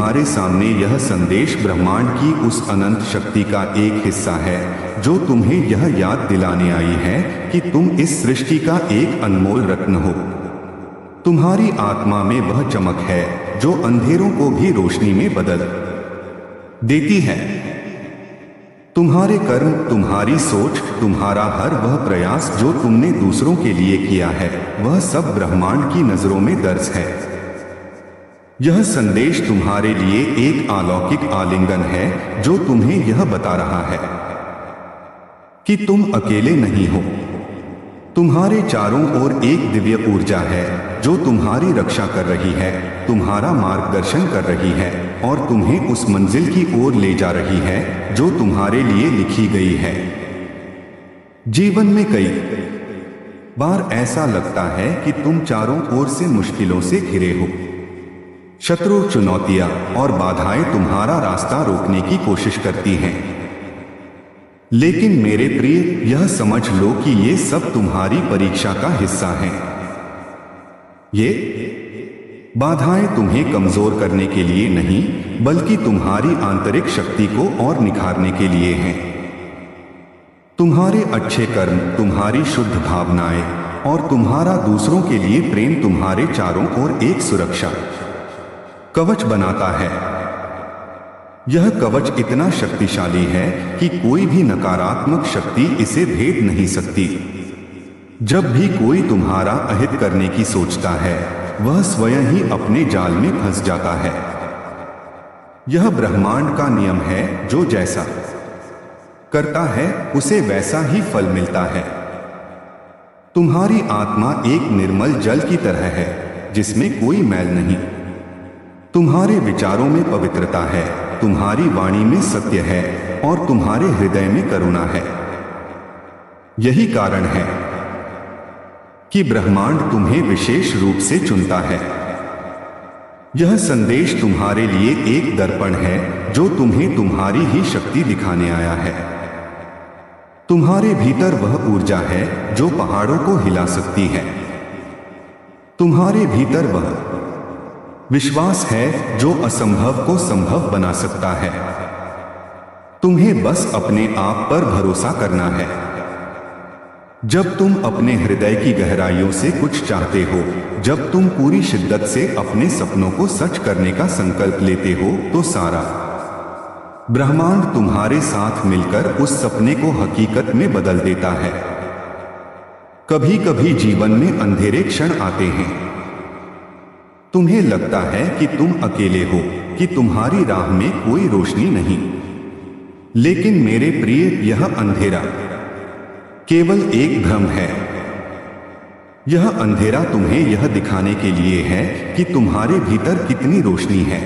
तुम्हारे सामने यह संदेश ब्रह्मांड की उस अनंत शक्ति का एक हिस्सा है जो तुम्हें यह याद दिलाने आई है कि तुम इस सृष्टि का एक अनमोल रत्न हो। तुम्हारी आत्मा में वह चमक है जो अंधेरों को भी रोशनी में बदल देती है। तुम्हारे कर्म, तुम्हारी सोच, तुम्हारा हर वह प्रयास जो तुमने दूसरों के लिए किया है, वह सब ब्रह्मांड की नजरों में दर्ज है। यह संदेश तुम्हारे लिए एक अलौकिक आलिंगन है जो तुम्हें यह बता रहा है कि तुम अकेले नहीं हो। तुम्हारे चारों ओर एक दिव्य ऊर्जा है जो तुम्हारी रक्षा कर रही है, तुम्हारा मार्गदर्शन कर रही है और तुम्हें उस मंजिल की ओर ले जा रही है जो तुम्हारे लिए लिखी गई है। जीवन में कई बार ऐसा लगता है कि तुम चारों ओर से मुश्किलों से घिरे हो। शत्रु, चुनौतियां और बाधाएं तुम्हारा रास्ता रोकने की कोशिश करती हैं। लेकिन मेरे प्रिय, यह समझ लो कि ये सब तुम्हारी परीक्षा का हिस्सा हैं। ये बाधाएं तुम्हें कमजोर करने के लिए नहीं, बल्कि तुम्हारी आंतरिक शक्ति को और निखारने के लिए हैं। तुम्हारे अच्छे कर्म, तुम्हारी शुद्ध भावनाएं और तुम्हारा दूसरों के लिए प्रेम तुम्हारे चारों ओर एक सुरक्षा कवच बनाता है। यह कवच इतना शक्तिशाली है कि कोई भी नकारात्मक शक्ति इसे भेद नहीं सकती। जब भी कोई तुम्हारा अहित करने की सोचता है, वह स्वयं ही अपने जाल में फंस जाता है। यह ब्रह्मांड का नियम है, जो जैसा करता है उसे वैसा ही फल मिलता है। तुम्हारी आत्मा एक निर्मल जल की तरह है जिसमें कोई मैल नहीं। तुम्हारे विचारों में पवित्रता है, तुम्हारी वाणी में सत्य है और तुम्हारे हृदय में करुणा है। यही कारण है कि ब्रह्मांड तुम्हें विशेष रूप से चुनता है। यह संदेश तुम्हारे लिए एक दर्पण है जो तुम्हें तुम्हारी ही शक्ति दिखाने आया है। तुम्हारे भीतर वह ऊर्जा है जो पहाड़ों को हिला सकती है। तुम्हारे भीतर वह विश्वास है जो असंभव को संभव बना सकता है। तुम्हें बस अपने आप पर भरोसा करना है। जब तुम अपने हृदय की गहराइयों से कुछ चाहते हो, जब तुम पूरी शिद्दत से अपने सपनों को सच करने का संकल्प लेते हो, तो सारा ब्रह्मांड तुम्हारे साथ मिलकर उस सपने को हकीकत में बदल देता है। कभी कभी जीवन में अंधेरे क्षण आते हैं। तुम्हें लगता है कि तुम अकेले हो, कि तुम्हारी राह में कोई रोशनी नहीं। लेकिन मेरे प्रिय, यह अंधेरा केवल एक भ्रम है। यह अंधेरा तुम्हें यह दिखाने के लिए है कि तुम्हारे भीतर कितनी रोशनी है।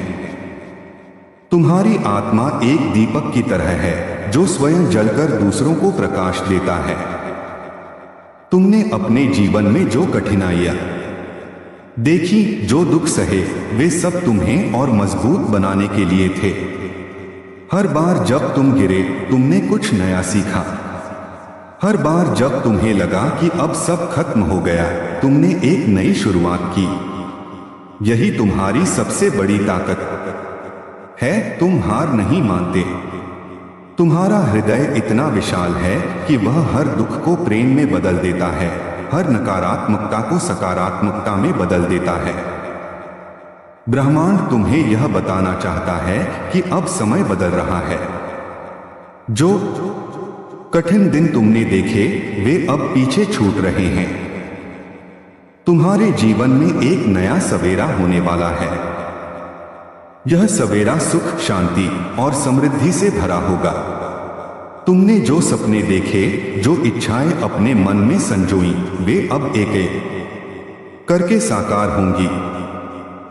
तुम्हारी आत्मा एक दीपक की तरह है जो स्वयं जलकर दूसरों को प्रकाश देता है। तुमने अपने जीवन में जो कठिनाइयां देखी, जो दुख सहे, वे सब तुम्हें और मजबूत बनाने के लिए थे। हर बार जब तुम गिरे, तुमने कुछ नया सीखा। हर बार जब तुम्हें लगा कि अब सब खत्म हो गया, तुमने एक नई शुरुआत की। यही तुम्हारी सबसे बड़ी ताकत है। तुम हार नहीं मानते। तुम्हारा हृदय इतना विशाल है कि वह हर दुख को प्रेम में बदल देता है, हर नकारात्मकता को सकारात्मकता में बदल देता है। ब्रह्मांड तुम्हें यह बताना चाहता है कि अब समय बदल रहा है। जो कठिन दिन तुमने देखे, वे अब पीछे छूट रहे हैं। तुम्हारे जीवन में एक नया सवेरा होने वाला है। यह सवेरा सुख, शांति और समृद्धि से भरा होगा। तुमने जो सपने देखे, जो इच्छाएं अपने मन में संजोई, वे अब एक एक करके साकार होंगी।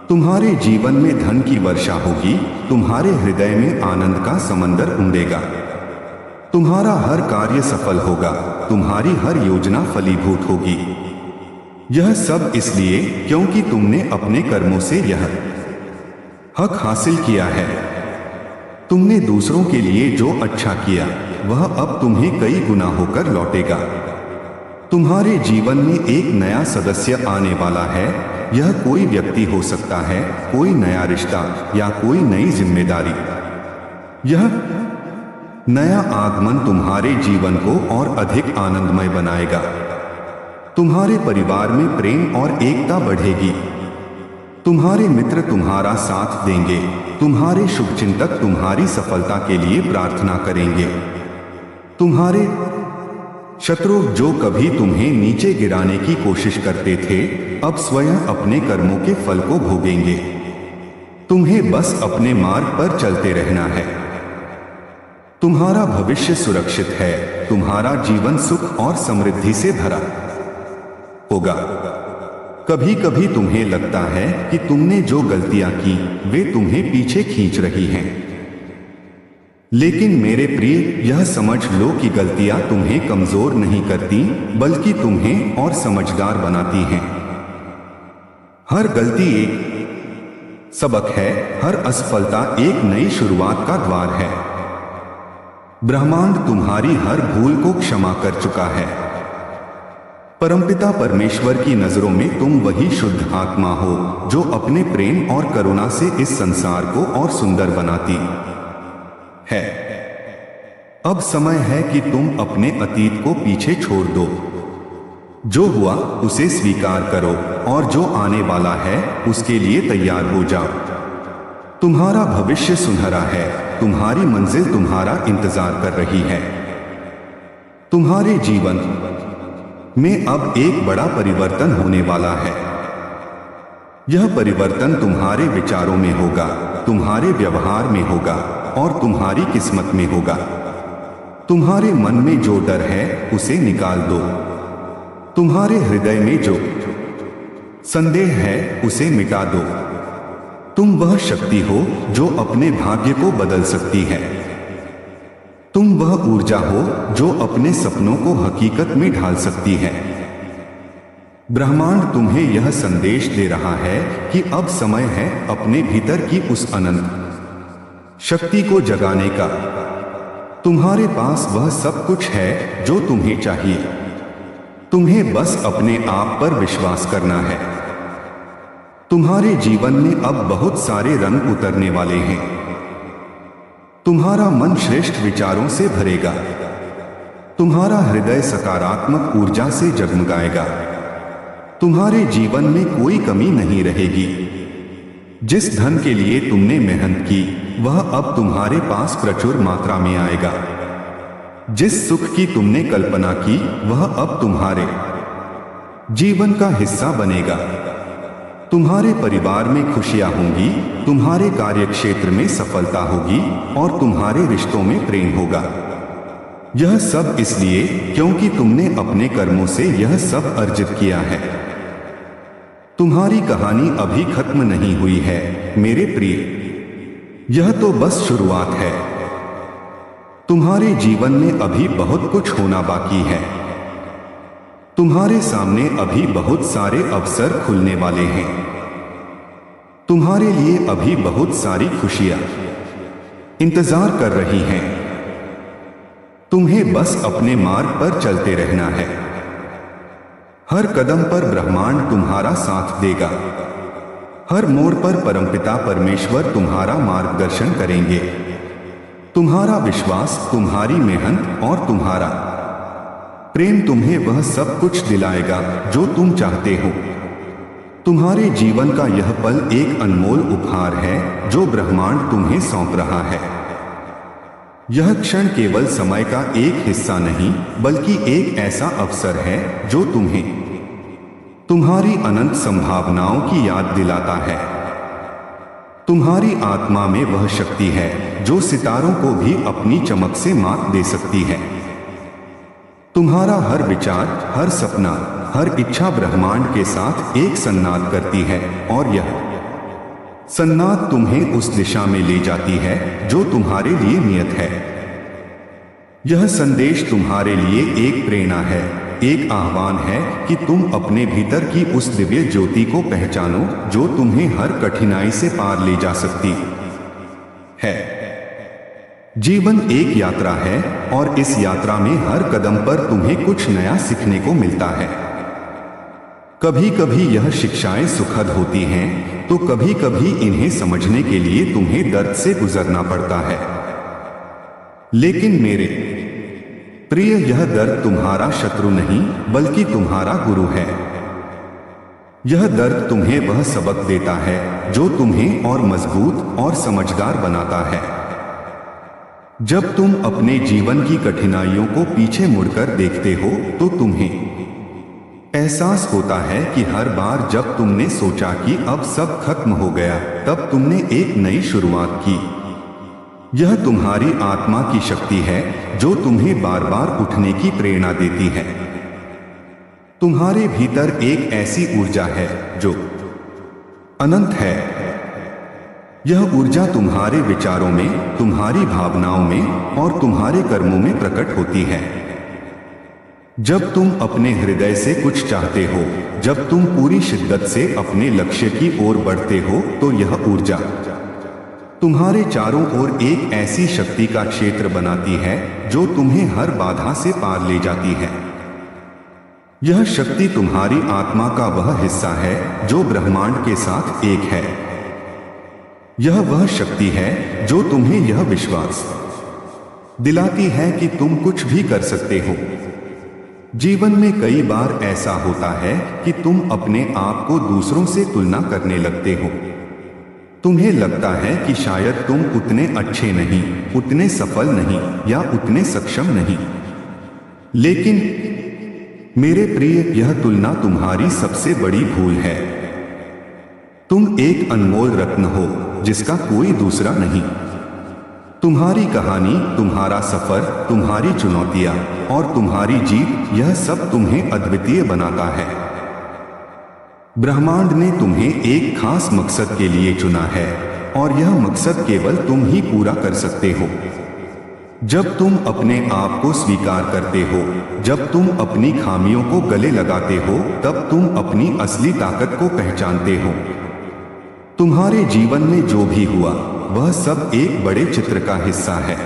तुम्हारे जीवन में धन की वर्षा होगी। तुम्हारे हृदय में आनंद का समंदर उमड़ेगा। तुम्हारा हर कार्य सफल होगा। तुम्हारी हर योजना फलीभूत होगी। यह सब इसलिए क्योंकि तुमने अपने कर्मों से यह हक हासिल किया है। तुमने दूसरों के लिए जो अच्छा किया, वह अब तुम्हें कई गुना होकर लौटेगा। तुम्हारे जीवन में एक नया सदस्य आने वाला है। यह कोई व्यक्ति हो सकता है, कोई नया रिश्ता या कोई नई जिम्मेदारी। यह नया आगमन तुम्हारे जीवन को और अधिक आनंदमय बनाएगा। तुम्हारे परिवार में प्रेम और एकता बढ़ेगी। तुम्हारे मित्र तुम्हारा साथ देंगे। तुम्हारे शुभचिंतक तुम्हारी सफलता के लिए प्रार्थना करेंगे। तुम्हारे शत्रु जो कभी तुम्हें नीचे गिराने की कोशिश करते थे, अब स्वयं अपने कर्मों के फल को भोगेंगे। तुम्हें बस अपने मार्ग पर चलते रहना है। तुम्हारा भविष्य सुरक्षित है। तुम्हारा जीवन सुख और समृद्धि से भरा होगा। कभी कभी तुम्हें लगता है कि तुमने जो गलतियां की वे तुम्हें पीछे खींच रही हैं, लेकिन मेरे प्रिय, यह समझ लो कि गलतियां तुम्हें कमजोर नहीं करती, बल्कि तुम्हें और समझदार बनाती हैं। हर गलती एक सबक है, हर असफलता एक नई शुरुआत का द्वार है। ब्रह्मांड तुम्हारी हर भूल को क्षमा कर चुका है। परमपिता परमेश्वर की नजरों में तुम वही शुद्ध आत्मा हो जो अपने प्रेम और करुणा से इस संसार को और सुंदर बनाती है। अब समय है कि तुम अपने अतीत को पीछे छोड़ दो। जो हुआ उसे स्वीकार करो और जो आने वाला है उसके लिए तैयार हो जाओ। तुम्हारा भविष्य सुनहरा है। तुम्हारी मंजिल तुम्हारा इंतजार कर रही है। तुम्हारे जीवन में अब एक बड़ा परिवर्तन होने वाला है। यह परिवर्तन तुम्हारे विचारों में होगा, तुम्हारे व्यवहार में होगा और तुम्हारी किस्मत में होगा। तुम्हारे मन में जो डर है उसे निकाल दो। तुम्हारे हृदय में जो संदेह है उसे मिटा दो। तुम वह शक्ति हो जो अपने भाग्य को बदल सकती है। तुम वह ऊर्जा हो जो अपने सपनों को हकीकत में ढाल सकती है। ब्रह्मांड तुम्हें यह संदेश दे रहा है कि अब समय है अपने भीतर की उस अनंत शक्ति को जगाने का। तुम्हारे पास वह सब कुछ है जो तुम्हें चाहिए। तुम्हें बस अपने आप पर विश्वास करना है। तुम्हारे जीवन में अब बहुत सारे रंग उतरने वाले हैं। तुम्हारा मन श्रेष्ठ विचारों से भरेगा। तुम्हारा हृदय सकारात्मक ऊर्जा से जगमगाएगा। तुम्हारे जीवन में कोई कमी नहीं रहेगी। जिस धन के लिए तुमने मेहनत की वह अब तुम्हारे पास प्रचुर मात्रा में आएगा। जिस सुख की तुमने कल्पना की वह अब तुम्हारे जीवन का हिस्सा बनेगा। तुम्हारे परिवार में खुशियां होंगी। तुम्हारे कार्यक्षेत्र में सफलता होगी और तुम्हारे रिश्तों में प्रेम होगा। यह सब इसलिए क्योंकि तुमने अपने कर्मों से यह सब अर्जित किया है। तुम्हारी कहानी अभी खत्म नहीं हुई है मेरे प्रिय। यह तो बस शुरुआत है। तुम्हारे जीवन में अभी बहुत कुछ होना बाकी है। तुम्हारे सामने अभी बहुत सारे अवसर खुलने वाले हैं। तुम्हारे लिए अभी बहुत सारी खुशियां इंतजार कर रही हैं। तुम्हें बस अपने मार्ग पर चलते रहना है। हर कदम पर ब्रह्मांड तुम्हारा साथ देगा। हर मोड़ पर परमपिता परमेश्वर तुम्हारा मार्गदर्शन करेंगे। तुम्हारा विश्वास, तुम्हारी मेहनत और तुम्हारा प्रेम तुम्हें वह सब कुछ दिलाएगा जो तुम चाहते हो। तुम्हारे जीवन का यह पल एक अनमोल उपहार है जो ब्रह्मांड तुम्हें सौंप रहा है। यह क्षण केवल समय का एक हिस्सा नहीं बल्कि एक ऐसा अवसर है जो तुम्हें तुम्हारी अनंत संभावनाओं की याद दिलाता है। तुम्हारी आत्मा में वह शक्ति है जो सितारों को भी अपनी चमक से मात दे सकती है। तुम्हारा हर विचार, हर सपना, हर इच्छा ब्रह्मांड के साथ एक संनाद करती है और यह संनाद तुम्हें उस दिशा में ले जाती है जो तुम्हारे लिए नियत है। यह संदेश तुम्हारे लिए एक प्रेरणा है, एक आह्वान है कि तुम अपने भीतर की उस दिव्य ज्योति को पहचानो जो तुम्हें हर कठिनाई से पार ले जा सकती है। जीवन एक यात्रा है और इस यात्रा में हर कदम पर तुम्हें कुछ नया सीखने को मिलता है। कभी कभी यह शिक्षाएं सुखद होती हैं, तो कभी कभी इन्हें समझने के लिए तुम्हें दर्द से गुजरना पड़ता है। लेकिन मेरे प्रिय, यह दर्द तुम्हारा शत्रु नहीं बल्कि तुम्हारा गुरु है। यह दर्द तुम्हें वह सबक देता है जो तुम्हें और मजबूत और समझदार बनाता है। जब तुम अपने जीवन की कठिनाइयों को पीछे मुड़कर देखते हो तो तुम्हें एहसास होता है कि हर बार जब तुमने सोचा कि अब सब खत्म हो गया, तब तुमने एक नई शुरुआत की। यह तुम्हारी आत्मा की शक्ति है जो तुम्हें बार बार उठने की प्रेरणा देती है। तुम्हारे भीतर एक ऐसी ऊर्जा है जो अनंत है। यह ऊर्जा तुम्हारे विचारों में, तुम्हारी भावनाओं में और तुम्हारे कर्मों में प्रकट होती है। जब तुम अपने हृदय से कुछ चाहते हो, जब तुम पूरी शिद्दत से अपने लक्ष्य की ओर बढ़ते हो, तो यह ऊर्जा तुम्हारे चारों ओर एक ऐसी शक्ति का क्षेत्र बनाती है जो तुम्हें हर बाधा से पार ले जाती है। यह शक्ति तुम्हारी आत्मा का वह हिस्सा है जो ब्रह्मांड के साथ एक है। यह वह शक्ति है जो तुम्हें यह विश्वास दिलाती है कि तुम कुछ भी कर सकते हो। जीवन में कई बार ऐसा होता है कि तुम अपने आप को दूसरों से तुलना करने लगते हो। तुम्हें लगता है कि शायद तुम उतने अच्छे नहीं, उतने सफल नहीं या उतने सक्षम नहीं। लेकिन मेरे प्रिय, यह तुलना तुम्हारी सबसे बड़ी भूल है। तुम एक अनमोल रत्न हो जिसका कोई दूसरा नहीं। तुम्हारी कहानी, तुम्हारा सफर, तुम्हारी चुनौतियां और तुम्हारी जीत, यह सब तुम्हें अद्वितीय बनाता है। ब्रह्मांड ने तुम्हें एक खास मकसद के लिए चुना है और यह मकसद केवल तुम ही पूरा कर सकते हो। जब तुम अपने आप को स्वीकार करते हो, जब तुम अपनी खामियों को गले लगाते हो, तब तुम अपनी असली ताकत को पहचानते हो। तुम्हारे जीवन में जो भी हुआ वह सब एक बड़े चित्र का हिस्सा है।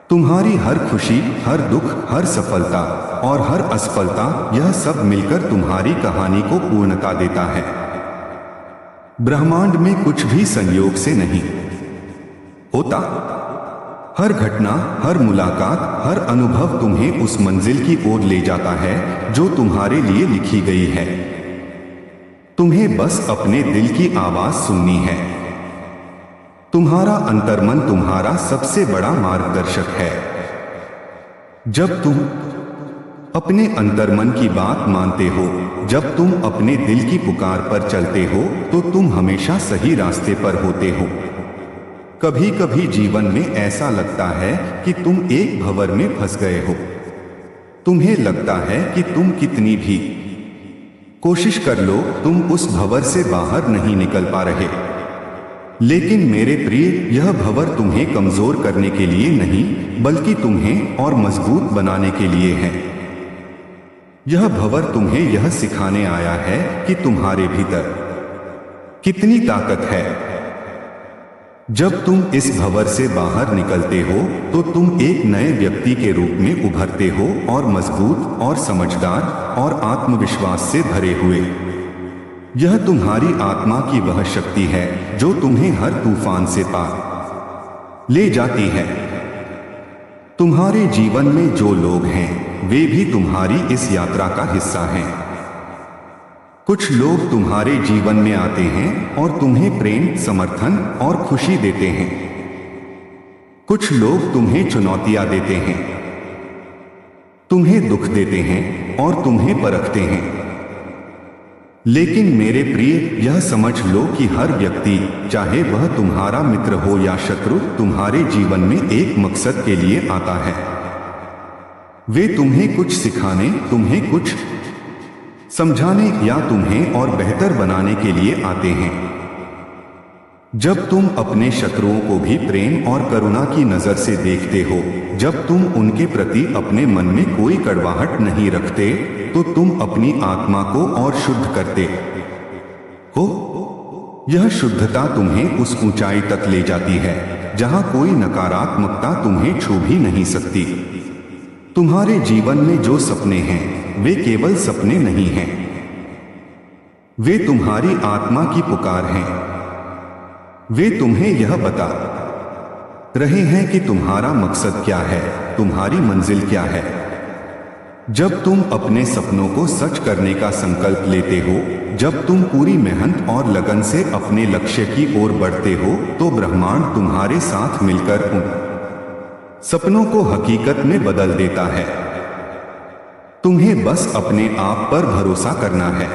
तुम्हारी हर खुशी, हर दुख, हर सफलता और हर असफलता, यह सब मिलकर तुम्हारी कहानी को पूर्णता देता है। ब्रह्मांड में कुछ भी संयोग से नहीं होता। हर घटना, हर मुलाकात, हर अनुभव तुम्हें उस मंजिल की ओर ले जाता है जो तुम्हारे लिए लिखी गई है। तुम्हें बस अपने दिल की आवाज सुननी है। तुम्हारा अंतर्मन तुम्हारा सबसे बड़ा मार्गदर्शक है। जब तुम अपने अंतर्मन की बात मानते हो, जब तुम अपने दिल की पुकार पर चलते हो, तो तुम हमेशा सही रास्ते पर होते हो। कभी कभी जीवन में ऐसा लगता है कि तुम एक भंवर में फंस गए हो। तुम्हें लगता है कि तुम कितनी भी कोशिश कर लो, तुम उस भंवर से बाहर नहीं निकल पा रहे। लेकिन मेरे प्रिय, यह भंवर तुम्हें कमजोर करने के लिए नहीं, बल्कि तुम्हें और मजबूत बनाने के लिए है। यह भंवर तुम्हें यह सिखाने आया है कि तुम्हारे भीतर कितनी ताकत है। जब तुम इस भंवर से बाहर निकलते हो, तो तुम एक नए व्यक्ति के रूप में उभरते हो और मजबूत और समझदार और आत्मविश्वास से भरे हुए। यह तुम्हारी आत्मा की वह शक्ति है जो तुम्हें हर तूफान से पार ले जाती है। तुम्हारे जीवन में जो लोग हैं, वे भी तुम्हारी इस यात्रा का हिस्सा हैं। कुछ लोग तुम्हारे जीवन में आते हैं और तुम्हें प्रेम, समर्थन और खुशी देते हैं। कुछ लोग तुम्हें चुनौतियां देते हैं, तुम्हें दुख देते हैं और तुम्हें परखते हैं। लेकिन मेरे प्रिय, यह समझ लो कि हर व्यक्ति, चाहे वह तुम्हारा मित्र हो या शत्रु, तुम्हारे जीवन में एक मकसद के लिए आता है। वे तुम्हें कुछ सिखाने, तुम्हें कुछ समझाने या तुम्हें और बेहतर बनाने के लिए आते हैं। जब तुम अपने शत्रुओं को भी प्रेम और करुणा की नजर से देखते हो, जब तुम उनके प्रति अपने मन में कोई कड़वाहट नहीं रखते, तो तुम अपनी आत्मा को और शुद्ध करते हो। यह शुद्धता तुम्हें उस ऊंचाई तक ले जाती है जहां कोई नकारात्मकता तुम्हें छू भी नहीं सकती। तुम्हारे जीवन में जो सपने हैं वे केवल सपने नहीं हैं, वे तुम्हारी आत्मा की पुकार हैं। वे तुम्हें यह बता रहे हैं कि तुम्हारा मकसद क्या है, तुम्हारी मंजिल क्या है। जब तुम अपने सपनों को सच करने का संकल्प लेते हो, जब तुम पूरी मेहनत और लगन से अपने लक्ष्य की ओर बढ़ते हो, तो ब्रह्मांड तुम्हारे साथ मिलकर उन सपनों को हकीकत में बदल देता है। तुम्हें बस अपने आप पर भरोसा करना है।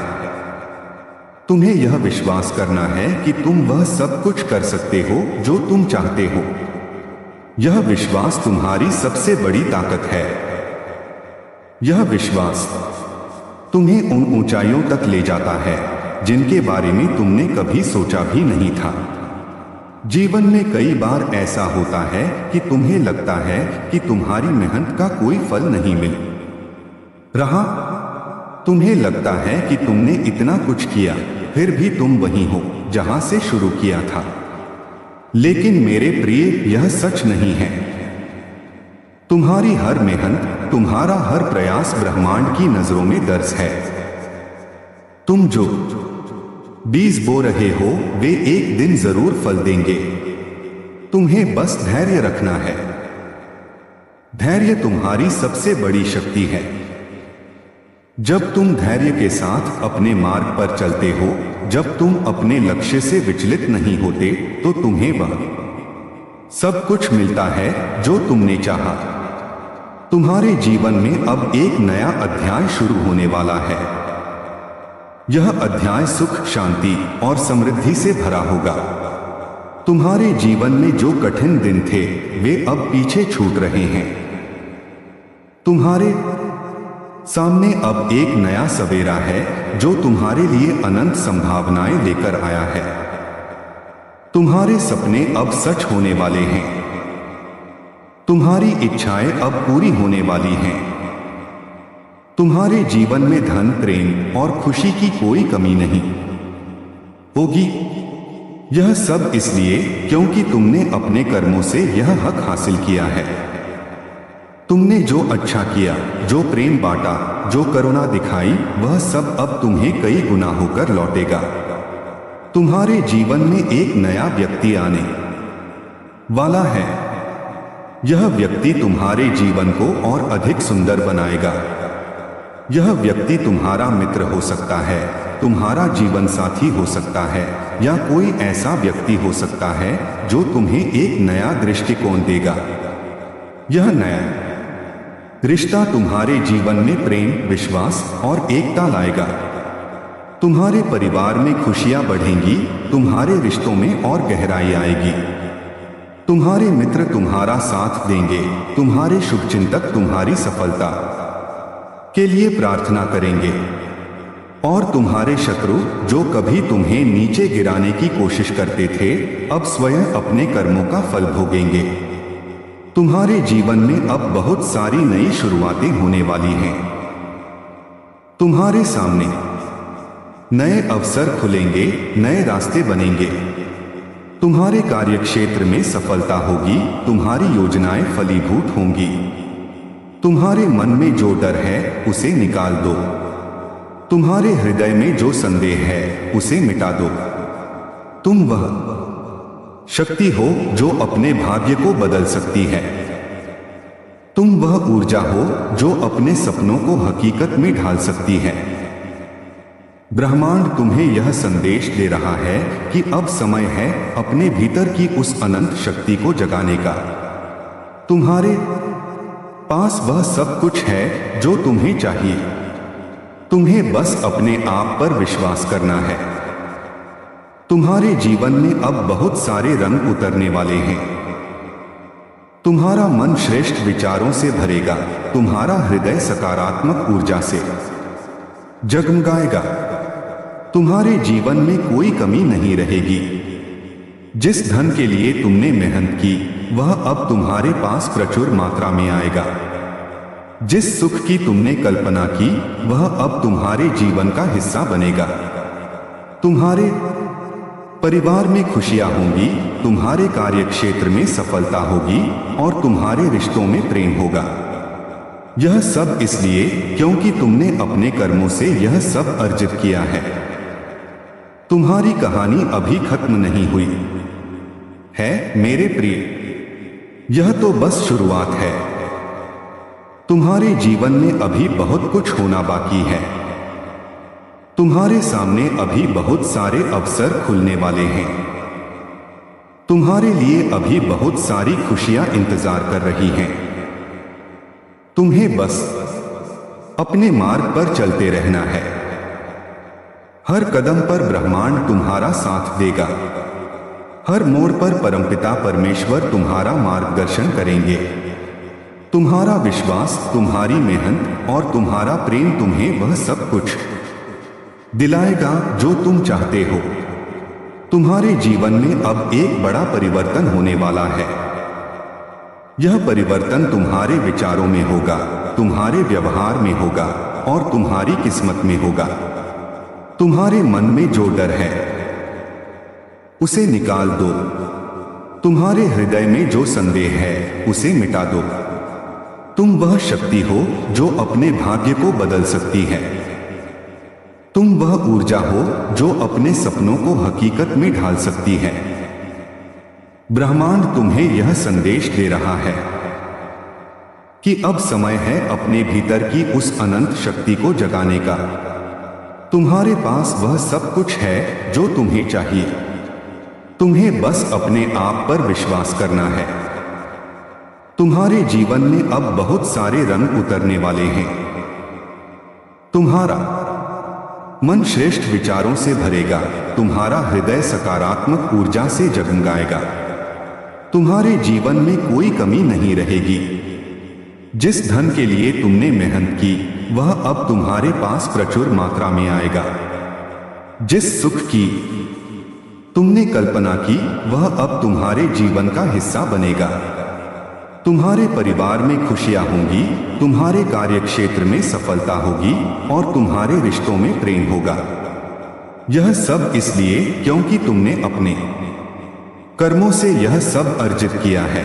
तुम्हें यह विश्वास करना है कि तुम वह सब कुछ कर सकते हो जो तुम चाहते हो। यह विश्वास तुम्हारी सबसे बड़ी ताकत है। यह विश्वास तुम्हें उन ऊंचाइयों तक ले जाता है जिनके बारे में तुमने कभी सोचा भी नहीं था। जीवन में कई बार ऐसा होता है कि तुम्हें लगता है कि तुम्हारी मेहनत का कोई फल नहीं मिल रहा। तुम्हें लगता है कि तुमने इतना कुछ किया, फिर भी तुम वहीं हो जहां से शुरू किया था। लेकिन मेरे प्रिय, यह सच नहीं है। तुम्हारी हर मेहनत, तुम्हारा हर प्रयास ब्रह्मांड की नजरों में दर्ज है। तुम जो बीज बो रहे हो वे एक दिन जरूर फल देंगे। तुम्हें बस धैर्य रखना है। धैर्य तुम्हारी सबसे बड़ी शक्ति है। जब तुम धैर्य के साथ अपने मार्ग पर चलते हो, जब तुम अपने लक्ष्य से विचलित नहीं होते, तो तुम्हें वह सब कुछ मिलता है जो तुमने चाहा। तुम्हारे जीवन में अब एक नया अध्याय शुरू होने वाला है। यह अध्याय सुख, शांति और समृद्धि से भरा होगा। तुम्हारे जीवन में जो कठिन दिन थे वे अब पीछे छूट रहे हैं। तुम्हारे सामने अब एक नया सवेरा है जो तुम्हारे लिए अनंत संभावनाएं लेकर आया है। तुम्हारे सपने अब सच होने वाले हैं। तुम्हारी इच्छाएं अब पूरी होने वाली हैं। तुम्हारे जीवन में धन, प्रेम और खुशी की कोई कमी नहीं होगी। यह सब इसलिए क्योंकि तुमने अपने कर्मों से यह हक हासिल किया है। तुमने जो अच्छा किया, जो प्रेम बांटा, जो करुणा दिखाई, वह सब अब तुम्हें कई गुना होकर लौटेगा। तुम्हारे जीवन में एक नया व्यक्ति आने वाला है। यह व्यक्ति तुम्हारे जीवन को और अधिक सुंदर बनाएगा। यह व्यक्ति तुम्हारा मित्र हो सकता है, तुम्हारा जीवन साथी हो सकता है, या कोई ऐसा व्यक्ति हो सकता है जो तुम्हें एक नया दृष्टिकोण देगा। यह नया रिश्ता तुम्हारे जीवन में प्रेम, विश्वास और एकता लाएगा। तुम्हारे परिवार में खुशियां बढ़ेंगी, तुम्हारे रिश्तों में और गहराई आएगी। तुम्हारे मित्र तुम्हारा साथ देंगे, तुम्हारे शुभचिंतक तुम्हारी सफलता के लिए प्रार्थना करेंगे, और तुम्हारे शत्रु जो कभी तुम्हें नीचे गिराने की कोशिश करते थे, अब स्वयं अपने कर्मों का फल भोगेंगे। तुम्हारे जीवन में अब बहुत सारी नई शुरुआतें होने वाली हैं। तुम्हारे सामने नए अवसर खुलेंगे, नए रास्ते बनेंगे। तुम्हारे कार्यक्षेत्र में सफलता होगी, तुम्हारी योजनाएं फलीभूत होंगी। तुम्हारे मन में जो डर है उसे निकाल दो। तुम्हारे हृदय में जो संदेह है उसे मिटा दो। तुम वह शक्ति हो जो अपने भाग्य को बदल सकती है। तुम वह ऊर्जा हो जो अपने सपनों को हकीकत में ढाल सकती है। ब्रह्मांड तुम्हें यह संदेश दे रहा है कि अब समय है अपने भीतर की उस अनंत शक्ति को जगाने का। तुम्हारे पास वह सब कुछ है जो तुम्हें चाहिए। तुम्हें बस अपने आप पर विश्वास करना है। तुम्हारे जीवन में अब बहुत सारे रंग उतरने वाले हैं। तुम्हारा मन श्रेष्ठ विचारों से भरेगा, तुम्हारा हृदय सकारात्मक ऊर्जा से जगमगाएगा। तुम्हारे जीवन में कोई कमी नहीं रहेगी। जिस धन के लिए तुमने मेहनत की वह अब तुम्हारे पास प्रचुर मात्रा में आएगा। जिस सुख की तुमने कल्पना की वह अब तुम्हारे जीवन का हिस्सा बनेगा। तुम्हारे परिवार में खुशियां होंगी, तुम्हारे कार्य क्षेत्र में सफलता होगी और तुम्हारे रिश्तों में प्रेम होगा। यह सब इसलिए क्योंकि तुमने अपने कर्मों से यह सब अर्जित किया है। तुम्हारी कहानी अभी खत्म नहीं हुई है मेरे प्रिय, यह तो बस शुरुआत है। तुम्हारे जीवन में अभी बहुत कुछ होना बाकी है। तुम्हारे सामने अभी बहुत सारे अवसर खुलने वाले हैं। तुम्हारे लिए अभी बहुत सारी खुशियां इंतजार कर रही हैं। तुम्हें बस अपने मार्ग पर चलते रहना है। हर कदम पर ब्रह्मांड तुम्हारा साथ देगा। हर मोड़ पर परमपिता परमेश्वर तुम्हारा मार्गदर्शन करेंगे। तुम्हारा विश्वास, तुम्हारी मेहनत और तुम्हारा प्रेम तुम्हें वह सब कुछ दिलाएगा जो तुम चाहते हो। तुम्हारे जीवन में अब एक बड़ा परिवर्तन होने वाला है। यह परिवर्तन तुम्हारे विचारों में होगा, तुम्हारे व्यवहार में होगा और तुम्हारी किस्मत में होगा। तुम्हारे मन में जो डर है उसे निकाल दो। तुम्हारे हृदय में जो संदेह है उसे मिटा दो। तुम वह शक्ति हो जो अपने भाग्य को बदल सकती है। तुम वह ऊर्जा हो जो अपने सपनों को हकीकत में ढाल सकती है। ब्रह्मांड तुम्हें यह संदेश दे रहा है कि अब समय है अपने भीतर की उस अनंत शक्ति को जगाने का। तुम्हारे पास वह सब कुछ है जो तुम्हें चाहिए। तुम्हें बस अपने आप पर विश्वास करना है। तुम्हारे जीवन में अब बहुत सारे रंग उतरने वाले हैं। तुम्हारा मन श्रेष्ठ विचारों से भरेगा। तुम्हारा हृदय सकारात्मक ऊर्जा से जगमगाएगा। तुम्हारे जीवन में कोई कमी नहीं रहेगी। जिस धन के लिए तुमने मेहनत की वह अब तुम्हारे पास प्रचुर मात्रा में आएगा। जिस सुख की तुमने कल्पना की वह अब तुम्हारे जीवन का हिस्सा बनेगा। तुम्हारे परिवार में खुशियां होंगी, तुम्हारे कार्य क्षेत्र में सफलता होगी और तुम्हारे रिश्तों में प्रेम होगा। यह सब इसलिए क्योंकि तुमने अपने कर्मों से यह सब अर्जित किया है।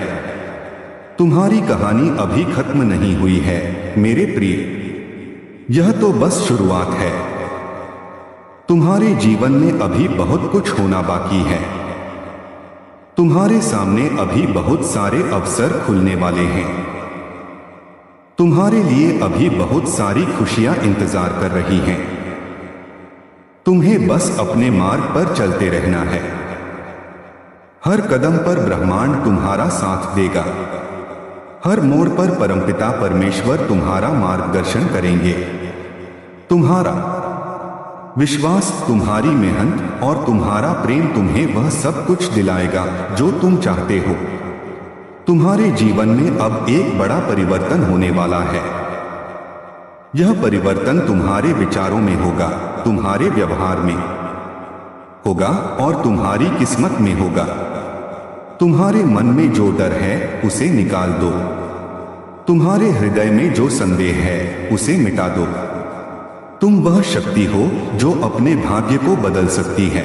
तुम्हारी कहानी अभी खत्म नहीं हुई है मेरे प्रिय, यह तो बस शुरुआत है। तुम्हारे जीवन में अभी बहुत कुछ होना बाकी है। तुम्हारे सामने अभी बहुत सारे अवसर खुलने वाले हैं। तुम्हारे लिए अभी बहुत सारी खुशियां इंतजार कर रही हैं। तुम्हें बस अपने मार्ग पर चलते रहना है। हर कदम पर ब्रह्मांड तुम्हारा साथ देगा। हर मोड़ पर परमपिता परमेश्वर तुम्हारा मार्गदर्शन करेंगे। तुम्हारा विश्वास, तुम्हारी मेहनत और तुम्हारा प्रेम तुम्हें वह सब कुछ दिलाएगा जो तुम चाहते हो। तुम्हारे जीवन में अब एक बड़ा परिवर्तन होने वाला है। यह परिवर्तन तुम्हारे विचारों में होगा, तुम्हारे व्यवहार में होगा और तुम्हारी किस्मत में होगा। तुम्हारे मन में जो डर है उसे निकाल दो। तुम्हारे हृदय में जो संदेह है उसे मिटा दो। तुम वह शक्ति हो जो अपने भाग्य को बदल सकती है।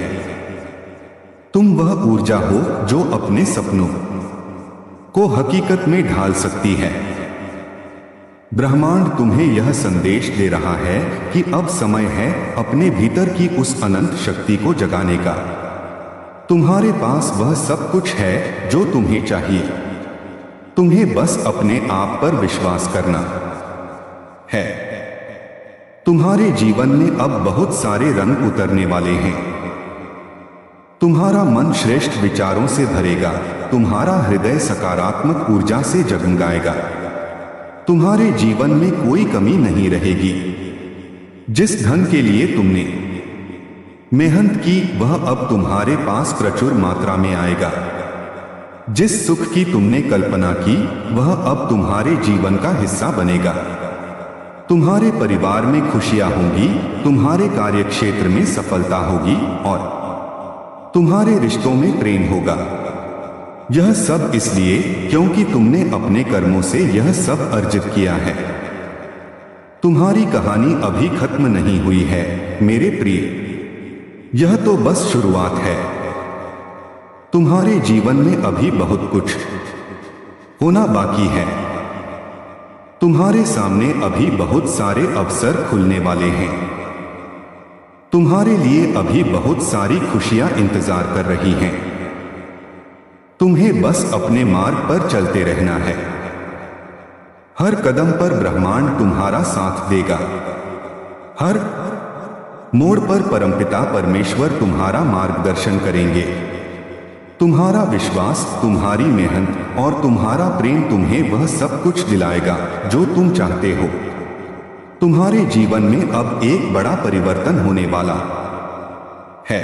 तुम वह ऊर्जा हो जो अपने सपनों को हकीकत में ढाल सकती है। ब्रह्मांड तुम्हें यह संदेश दे रहा है कि अब समय है अपने भीतर की उस अनंत शक्ति को जगाने का। तुम्हारे पास वह सब कुछ है जो तुम्हें चाहिए। तुम्हें बस अपने आप पर विश्वास करना है। तुम्हारे जीवन में अब बहुत सारे रंग उतरने वाले हैं। तुम्हारा मन श्रेष्ठ विचारों से भरेगा। तुम्हारा हृदय सकारात्मक ऊर्जा से जगमगाएगा। तुम्हारे जीवन में कोई कमी नहीं रहेगी। जिस धन के लिए तुमने मेहनत की वह अब तुम्हारे पास प्रचुर मात्रा में आएगा। जिस सुख की तुमने कल्पना की वह अब तुम्हारे जीवन का हिस्सा बनेगा। तुम्हारे परिवार में खुशियां होंगी, तुम्हारे कार्य क्षेत्र में सफलता होगी और तुम्हारे रिश्तों में प्रेम होगा। यह सब इसलिए क्योंकि तुमने अपने कर्मों से यह सब अर्जित किया है। तुम्हारी कहानी अभी खत्म नहीं हुई है मेरे प्रिय, यह तो बस शुरुआत है। तुम्हारे जीवन में अभी बहुत कुछ होना बाकी है। तुम्हारे सामने अभी बहुत सारे अवसर खुलने वाले हैं। तुम्हारे लिए अभी बहुत सारी खुशियां इंतजार कर रही हैं। तुम्हें बस अपने मार्ग पर चलते रहना है। हर कदम पर ब्रह्मांड तुम्हारा साथ देगा। हर मोड़ पर परमपिता परमेश्वर तुम्हारा मार्गदर्शन करेंगे। तुम्हारा विश्वास, तुम्हारी मेहनत और तुम्हारा प्रेम तुम्हें वह सब कुछ दिलाएगा जो तुम चाहते हो। तुम्हारे जीवन में अब एक बड़ा परिवर्तन होने वाला है।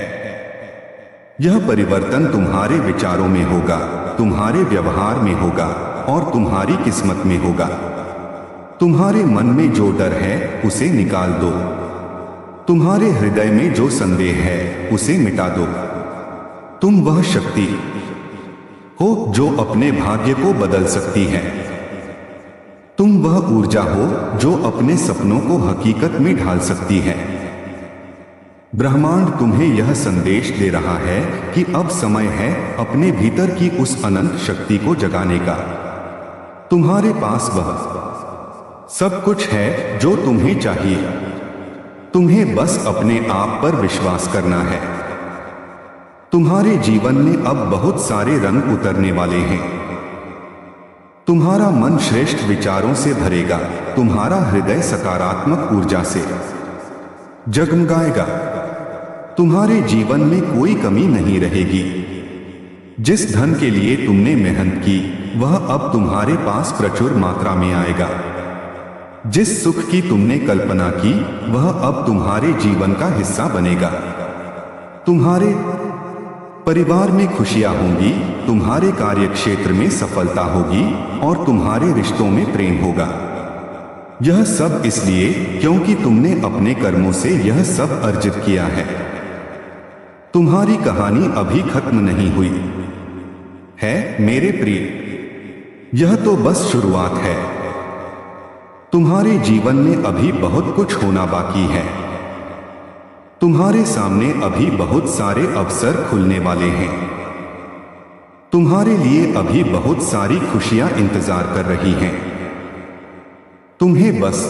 यह परिवर्तन तुम्हारे विचारों में होगा, तुम्हारे व्यवहार में होगा और तुम्हारी किस्मत में होगा। तुम्हारे मन में जो डर है उसे निकाल दो। तुम्हारे हृदय में जो संदेह है उसे मिटा दो। तुम वह शक्ति हो जो अपने भाग्य को बदल सकती है। तुम वह ऊर्जा हो जो अपने सपनों को हकीकत में ढाल सकती है। ब्रह्मांड तुम्हें यह संदेश दे रहा है कि अब समय है अपने भीतर की उस अनंत शक्ति को जगाने का। तुम्हारे पास वह सब कुछ है जो तुम्हें चाहिए। तुम्हें बस अपने आप पर विश्वास करना है। तुम्हारे जीवन में अब बहुत सारे रंग उतरने वाले हैं। तुम्हारा मन श्रेष्ठ विचारों से भरेगा। तुम्हारा हृदय सकारात्मक ऊर्जा से जगमगाएगा। तुम्हारे जीवन में कोई कमी नहीं रहेगी। जिस धन के लिए तुमने मेहनत की वह अब तुम्हारे पास प्रचुर मात्रा में आएगा। जिस सुख की तुमने कल्पना की वह अब तुम्हारे जीवन का हिस्सा बनेगा। तुम्हारे परिवार में खुशियां होंगी, तुम्हारे कार्यक्षेत्र में सफलता होगी और तुम्हारे रिश्तों में प्रेम होगा। यह सब इसलिए क्योंकि तुमने अपने कर्मों से यह सब अर्जित किया है। तुम्हारी कहानी अभी खत्म नहीं हुई है मेरे प्रिय। यह तो बस शुरुआत है। तुम्हारे जीवन में अभी बहुत कुछ होना बाकी है। तुम्हारे सामने अभी बहुत सारे अवसर खुलने वाले हैं। तुम्हारे लिए अभी बहुत सारी खुशियां इंतजार कर रही हैं। तुम्हें बस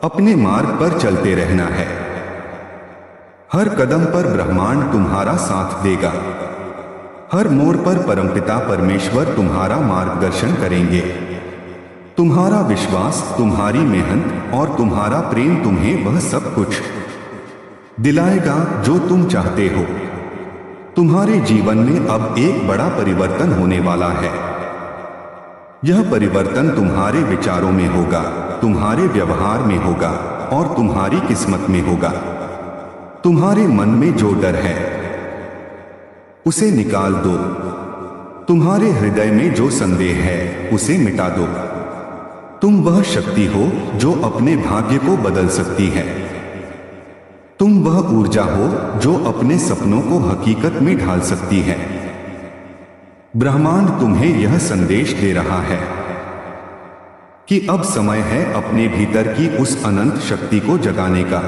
अपने मार्ग पर चलते रहना है। हर कदम पर ब्रह्मांड तुम्हारा साथ देगा। हर मोड़ पर परमपिता परमेश्वर तुम्हारा मार्गदर्शन करेंगे। तुम्हारा विश्वास, तुम्हारी मेहनत और तुम्हारा प्रेम तुम्हें वह सब कुछ दिलाएगा जो तुम चाहते हो। तुम्हारे जीवन में अब एक बड़ा परिवर्तन होने वाला है। यह परिवर्तन तुम्हारे विचारों में होगा, तुम्हारे व्यवहार में होगा और तुम्हारी किस्मत में होगा। तुम्हारे मन में जो डर है उसे निकाल दो। तुम्हारे हृदय में जो संदेह है उसे मिटा दो। तुम वह शक्ति हो जो अपने भाग्य को बदल सकती है। तुम वह ऊर्जा हो जो अपने सपनों को हकीकत में ढाल सकती है। ब्रह्मांड तुम्हें यह संदेश दे रहा है कि अब समय है अपने भीतर की उस अनंत शक्ति को जगाने का।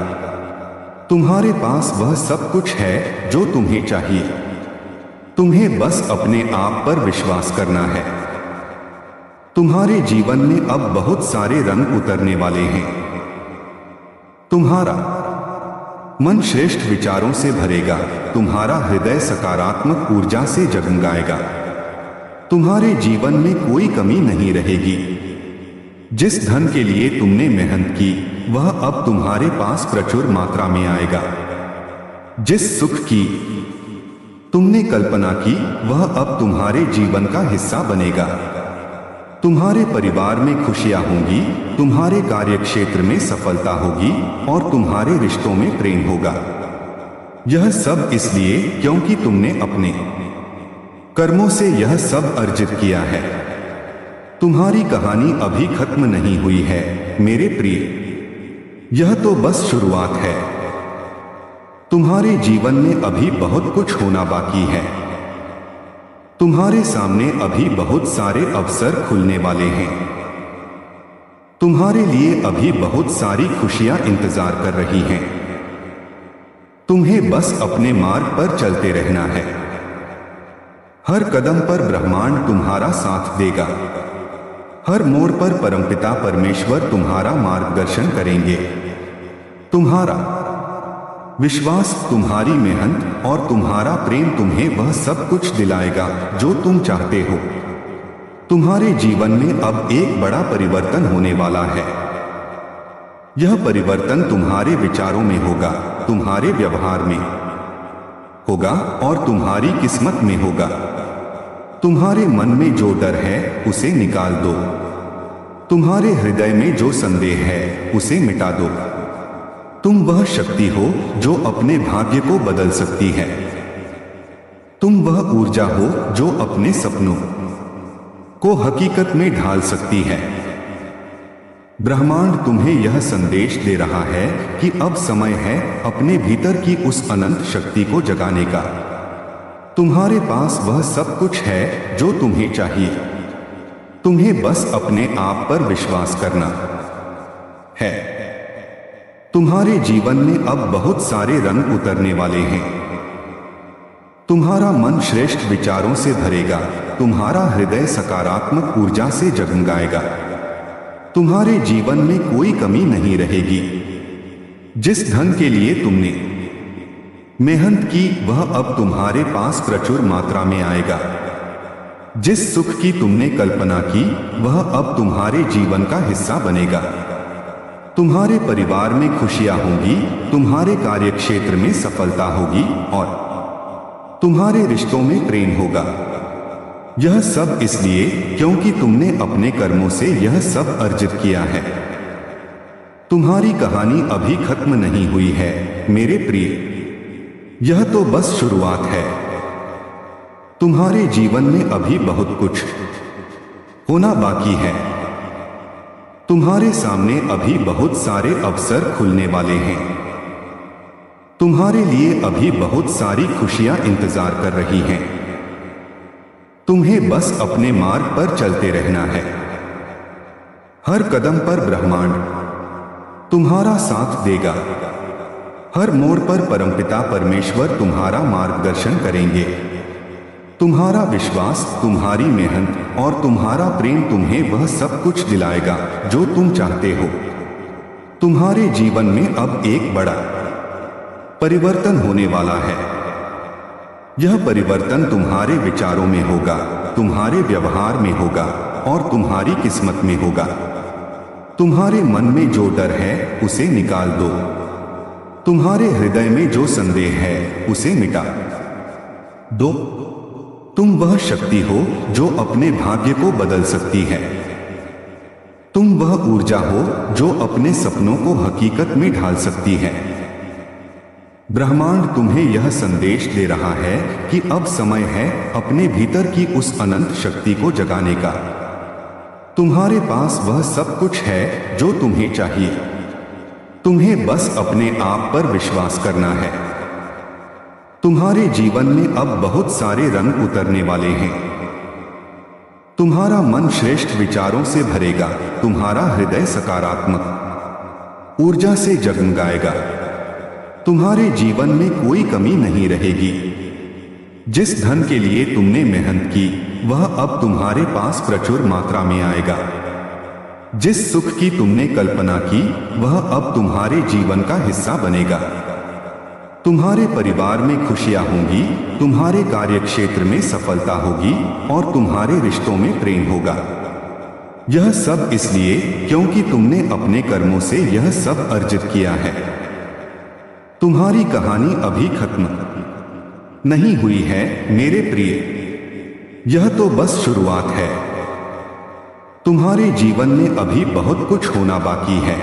तुम्हारे पास वह सब कुछ है जो तुम्हें चाहिए। तुम्हें बस अपने आप पर विश्वास करना है। तुम्हारे जीवन में अब बहुत सारे रंग उतरने वाले हैं। तुम्हारा मन श्रेष्ठ विचारों से भरेगा। तुम्हारा हृदय सकारात्मक ऊर्जा से जगमगाएगा। तुम्हारे जीवन में कोई कमी नहीं रहेगी। जिस धन के लिए तुमने मेहनत की वह अब तुम्हारे पास प्रचुर मात्रा में आएगा। जिस सुख की तुमने कल्पना की वह अब तुम्हारे जीवन का हिस्सा बनेगा। तुम्हारे परिवार में खुशियां होंगी, तुम्हारे कार्यक्षेत्र में सफलता होगी और तुम्हारे रिश्तों में प्रेम होगा। यह सब इसलिए क्योंकि तुमने अपने कर्मों से यह सब अर्जित किया है। तुम्हारी कहानी अभी खत्म नहीं हुई है मेरे प्रिय। यह तो बस शुरुआत है। तुम्हारे जीवन में अभी बहुत कुछ होना बाकी है। तुम्हारे सामने अभी बहुत सारे अवसर खुलने वाले हैं। तुम्हारे लिए अभी बहुत सारी खुशियां इंतजार कर रही हैं। तुम्हें बस अपने मार्ग पर चलते रहना है। हर कदम पर ब्रह्मांड तुम्हारा साथ देगा। हर मोड़ पर परमपिता परमेश्वर तुम्हारा मार्गदर्शन करेंगे। तुम्हारा विश्वास, तुम्हारी मेहनत और तुम्हारा प्रेम तुम्हें वह सब कुछ दिलाएगा जो तुम चाहते हो। तुम्हारे जीवन में अब एक बड़ा परिवर्तन होने वाला है। यह परिवर्तन तुम्हारे विचारों में होगा, तुम्हारे व्यवहार में होगा और तुम्हारी किस्मत में होगा। तुम्हारे मन में जो डर है उसे निकाल दो। तुम्हारे हृदय में जो संदेह है उसे मिटा दो। तुम वह शक्ति हो जो अपने भाग्य को बदल सकती है। तुम वह ऊर्जा हो जो अपने सपनों को हकीकत में ढाल सकती है। ब्रह्मांड तुम्हें यह संदेश दे रहा है कि अब समय है अपने भीतर की उस अनंत शक्ति को जगाने का। तुम्हारे पास वह सब कुछ है जो तुम्हें चाहिए। तुम्हें बस अपने आप पर विश्वास करना है। तुम्हारे जीवन में अब बहुत सारे रंग उतरने वाले हैं। तुम्हारा मन श्रेष्ठ विचारों से भरेगा। तुम्हारा हृदय सकारात्मक ऊर्जा से जगमगाएगा। तुम्हारे जीवन में कोई कमी नहीं रहेगी। जिस धन के लिए तुमने मेहनत की वह अब तुम्हारे पास प्रचुर मात्रा में आएगा। जिस सुख की तुमने कल्पना की वह अब तुम्हारे जीवन का हिस्सा बनेगा। तुम्हारे परिवार में खुशियां होंगी, तुम्हारे कार्यक्षेत्र में सफलता होगी और तुम्हारे रिश्तों में प्रेम होगा। यह सब इसलिए क्योंकि तुमने अपने कर्मों से यह सब अर्जित किया है। तुम्हारी कहानी अभी खत्म नहीं हुई है मेरे प्रिय, यह तो बस शुरुआत है। तुम्हारे जीवन में अभी बहुत कुछ होना बाकी है। तुम्हारे सामने अभी बहुत सारे अवसर खुलने वाले हैं। तुम्हारे लिए अभी बहुत सारी खुशियां इंतजार कर रही हैं। तुम्हें बस अपने मार्ग पर चलते रहना है। हर कदम पर ब्रह्मांड तुम्हारा साथ देगा। हर मोड़ पर परमपिता परमेश्वर तुम्हारा मार्गदर्शन करेंगे। तुम्हारा विश्वास, तुम्हारी मेहनत और तुम्हारा प्रेम तुम्हें वह सब कुछ दिलाएगा जो तुम चाहते हो। तुम्हारे जीवन में अब एक बड़ा परिवर्तन होने वाला है। यह परिवर्तन तुम्हारे विचारों में होगा, तुम्हारे व्यवहार में होगा और तुम्हारी किस्मत में होगा। तुम्हारे मन में जो डर है उसे निकाल दो। तुम्हारे हृदय में जो संदेह है उसे मिटा दो। तुम वह शक्ति हो जो अपने भाग्य को बदल सकती है। तुम वह ऊर्जा हो जो अपने सपनों को हकीकत में ढाल सकती है। ब्रह्मांड तुम्हें यह संदेश दे रहा है कि अब समय है अपने भीतर की उस अनंत शक्ति को जगाने का। तुम्हारे पास वह सब कुछ है जो तुम्हें चाहिए। तुम्हें बस अपने आप पर विश्वास करना है। तुम्हारे जीवन में अब बहुत सारे रंग उतरने वाले हैं। तुम्हारा मन श्रेष्ठ विचारों से भरेगा। तुम्हारा हृदय सकारात्मक ऊर्जा से जगमगाएगा। तुम्हारे जीवन में कोई कमी नहीं रहेगी। जिस धन के लिए तुमने मेहनत की वह अब तुम्हारे पास प्रचुर मात्रा में आएगा। जिस सुख की तुमने कल्पना की वह अब तुम्हारे जीवन का हिस्सा बनेगा। तुम्हारे परिवार में खुशियां होंगी, तुम्हारे कार्यक्षेत्र में सफलता होगी और तुम्हारे रिश्तों में प्रेम होगा। यह सब इसलिए क्योंकि तुमने अपने कर्मों से यह सब अर्जित किया है। तुम्हारी कहानी अभी खत्म नहीं हुई है मेरे प्रिय, यह तो बस शुरुआत है। तुम्हारे जीवन में अभी बहुत कुछ होना बाकी है।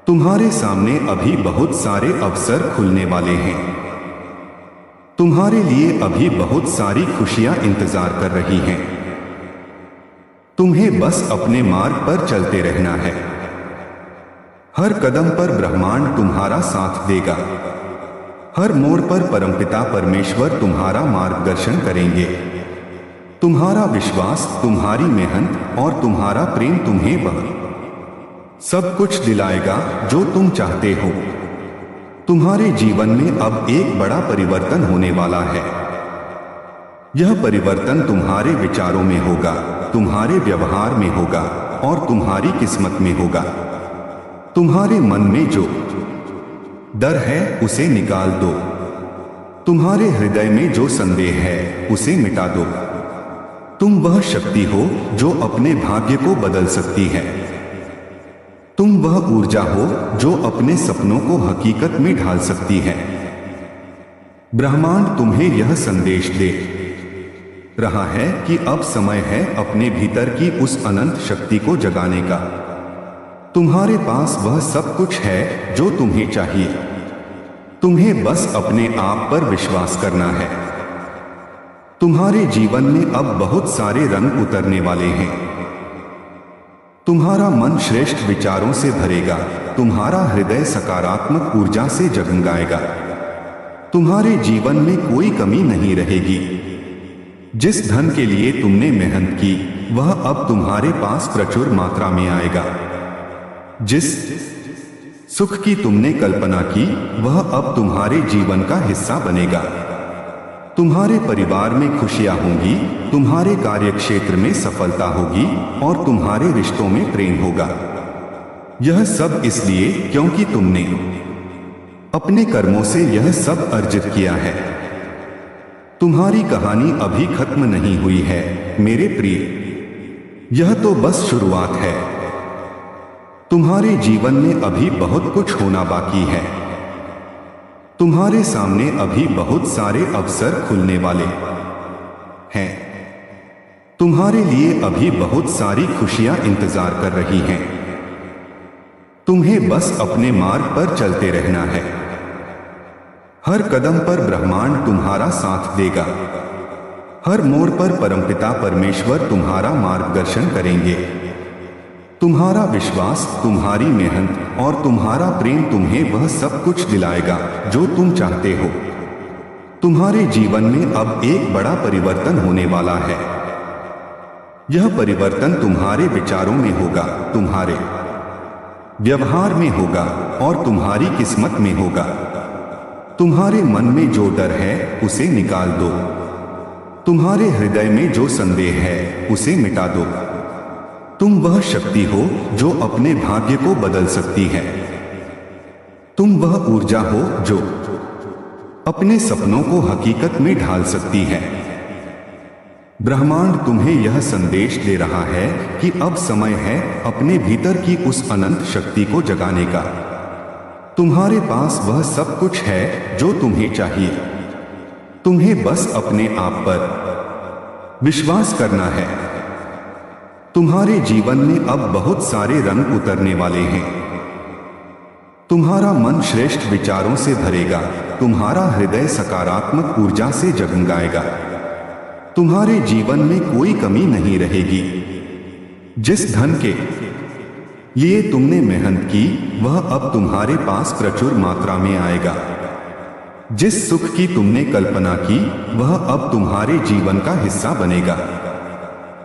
तुम्हारे सामने अभी बहुत सारे अवसर खुलने वाले हैं। तुम्हारे लिए अभी बहुत सारी खुशियां इंतजार कर रही हैं। तुम्हें बस अपने मार्ग पर चलते रहना है। हर कदम पर ब्रह्मांड तुम्हारा साथ देगा। हर मोड़ पर परमपिता परमेश्वर तुम्हारा मार्गदर्शन करेंगे। तुम्हारा विश्वास, तुम्हारी मेहनत और तुम्हारा प्रेम तुम्हें वह सब कुछ दिलाएगा जो तुम चाहते हो। तुम्हारे जीवन में अब एक बड़ा परिवर्तन होने वाला है। यह परिवर्तन तुम्हारे विचारों में होगा, तुम्हारे व्यवहार में होगा और तुम्हारी किस्मत में होगा। तुम्हारे मन में जो डर है उसे निकाल दो। तुम्हारे हृदय में जो संदेह है उसे मिटा दो। तुम वह शक्ति हो जो अपने भाग्य को बदल सकती है। तुम वह ऊर्जा हो जो अपने सपनों को हकीकत में ढाल सकती है। ब्रह्मांड तुम्हें यह संदेश दे रहा है कि अब समय है अपने भीतर की उस अनंत शक्ति को जगाने का। तुम्हारे पास वह सब कुछ है जो तुम्हें चाहिए। तुम्हें बस अपने आप पर विश्वास करना है। तुम्हारे जीवन में अब बहुत सारे रंग उतरने वाले हैं। तुम्हारा मन श्रेष्ठ विचारों से भरेगा। तुम्हारा हृदय सकारात्मक ऊर्जा से जगमगाएगा। तुम्हारे जीवन में कोई कमी नहीं रहेगी। जिस धन के लिए तुमने मेहनत की वह अब तुम्हारे पास प्रचुर मात्रा में आएगा। जिस सुख की तुमने कल्पना की वह अब तुम्हारे जीवन का हिस्सा बनेगा। तुम्हारे परिवार में खुशियां होंगी, तुम्हारे कार्यक्षेत्र में सफलता होगी और तुम्हारे रिश्तों में प्रेम होगा। यह सब इसलिए क्योंकि तुमने अपने कर्मों से यह सब अर्जित किया है। तुम्हारी कहानी अभी खत्म नहीं हुई है मेरे प्रिय। यह तो बस शुरुआत है। तुम्हारे जीवन में अभी बहुत कुछ होना बाकी है। तुम्हारे सामने अभी बहुत सारे अवसर खुलने वाले हैं। तुम्हारे लिए अभी बहुत सारी खुशियां इंतजार कर रही हैं। तुम्हें बस अपने मार्ग पर चलते रहना है। हर कदम पर ब्रह्मांड तुम्हारा साथ देगा। हर मोड़ पर परमपिता परमेश्वर तुम्हारा मार्गदर्शन करेंगे। तुम्हारा विश्वास, तुम्हारी मेहनत और तुम्हारा प्रेम तुम्हें वह सब कुछ दिलाएगा जो तुम चाहते हो। तुम्हारे जीवन में अब एक बड़ा परिवर्तन होने वाला है। यह परिवर्तन तुम्हारे विचारों में होगा, तुम्हारे व्यवहार में होगा और तुम्हारी किस्मत में होगा। तुम्हारे मन में जो डर है उसे निकाल दो। तुम्हारे हृदय में जो संदेह है उसे मिटा दो। तुम वह शक्ति हो जो अपने भाग्य को बदल सकती है। तुम वह ऊर्जा हो जो अपने सपनों को हकीकत में ढाल सकती है। ब्रह्मांड तुम्हें यह संदेश दे रहा है कि अब समय है अपने भीतर की उस अनंत शक्ति को जगाने का। तुम्हारे पास वह सब कुछ है जो तुम्हें चाहिए। तुम्हें बस अपने आप पर विश्वास करना है। तुम्हारे जीवन में अब बहुत सारे रंग उतरने वाले हैं। तुम्हारा मन श्रेष्ठ विचारों से भरेगा। तुम्हारा हृदय सकारात्मक ऊर्जा से जगमगाएगा। तुम्हारे जीवन में कोई कमी नहीं रहेगी। जिस धन के लिए तुमने मेहनत की वह अब तुम्हारे पास प्रचुर मात्रा में आएगा। जिस सुख की तुमने कल्पना की वह अब तुम्हारे जीवन का हिस्सा बनेगा।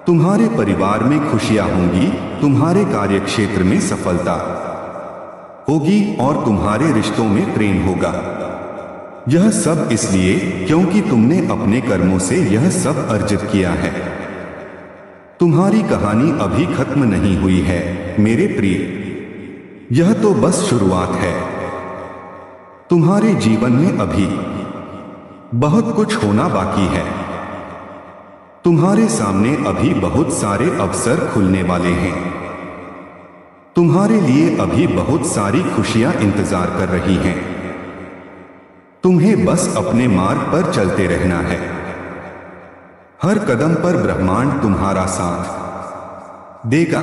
तुम्हारे परिवार में खुशियां होंगी, तुम्हारे कार्यक्षेत्र में सफलता होगी और तुम्हारे रिश्तों में प्रेम होगा। यह सब इसलिए क्योंकि तुमने अपने कर्मों से यह सब अर्जित किया है। तुम्हारी कहानी अभी खत्म नहीं हुई है मेरे प्रिय। यह तो बस शुरुआत है। तुम्हारे जीवन में अभी बहुत कुछ होना बाकी है। तुम्हारे सामने अभी बहुत सारे अवसर खुलने वाले हैं। तुम्हारे लिए अभी बहुत सारी खुशियां इंतजार कर रही हैं। तुम्हें बस अपने मार्ग पर चलते रहना है। हर कदम पर ब्रह्मांड तुम्हारा साथ देगा।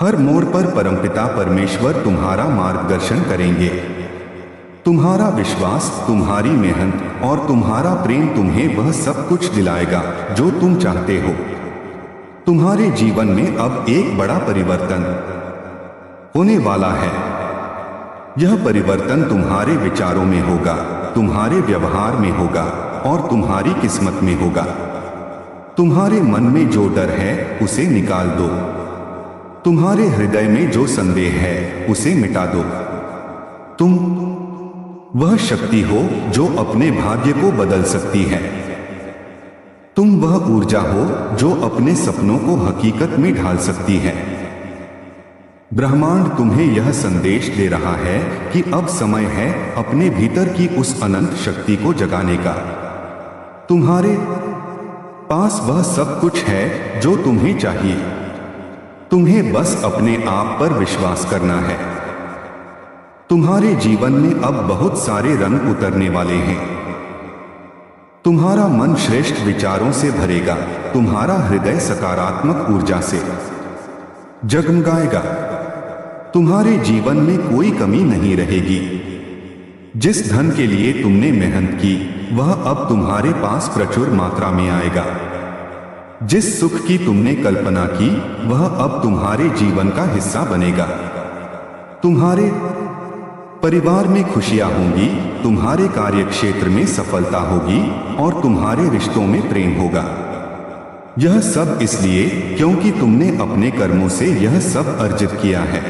हर मोड़ पर परमपिता परमेश्वर तुम्हारा मार्गदर्शन करेंगे। तुम्हारा विश्वास, तुम्हारी मेहनत और तुम्हारा प्रेम तुम्हें वह सब कुछ दिलाएगा जो तुम चाहते हो। तुम्हारे जीवन में अब एक बड़ा परिवर्तन होने वाला है। यह परिवर्तन तुम्हारे विचारों में होगा, तुम्हारे व्यवहार में होगा और तुम्हारी किस्मत में होगा। तुम्हारे मन में जो डर है उसे निकाल दो। तुम्हारे हृदय में जो संदेह है उसे मिटा दो। तुम वह शक्ति हो जो अपने भाग्य को बदल सकती है। तुम वह ऊर्जा हो जो अपने सपनों को हकीकत में ढाल सकती है। ब्रह्मांड तुम्हें यह संदेश दे रहा है कि अब समय है अपने भीतर की उस अनंत शक्ति को जगाने का। तुम्हारे पास वह सब कुछ है जो तुम्हें चाहिए। तुम्हें बस अपने आप पर विश्वास करना है। तुम्हारे जीवन में अब बहुत सारे रंग उतरने वाले हैं। तुम्हारा मन श्रेष्ठ विचारों से भरेगा। तुम्हारा हृदय सकारात्मक ऊर्जा से जगमगाएगा। तुम्हारे जीवन में कोई कमी नहीं रहेगी। जिस धन के लिए तुमने मेहनत की वह अब तुम्हारे पास प्रचुर मात्रा में आएगा। जिस सुख की तुमने कल्पना की वह अब तुम्हारे जीवन का हिस्सा बनेगा। तुम्हारे परिवार में खुशियां होंगी, तुम्हारे कार्यक्षेत्र में सफलता होगी और तुम्हारे रिश्तों में प्रेम होगा। यह सब इसलिए क्योंकि तुमने अपने कर्मों से यह सब अर्जित किया है।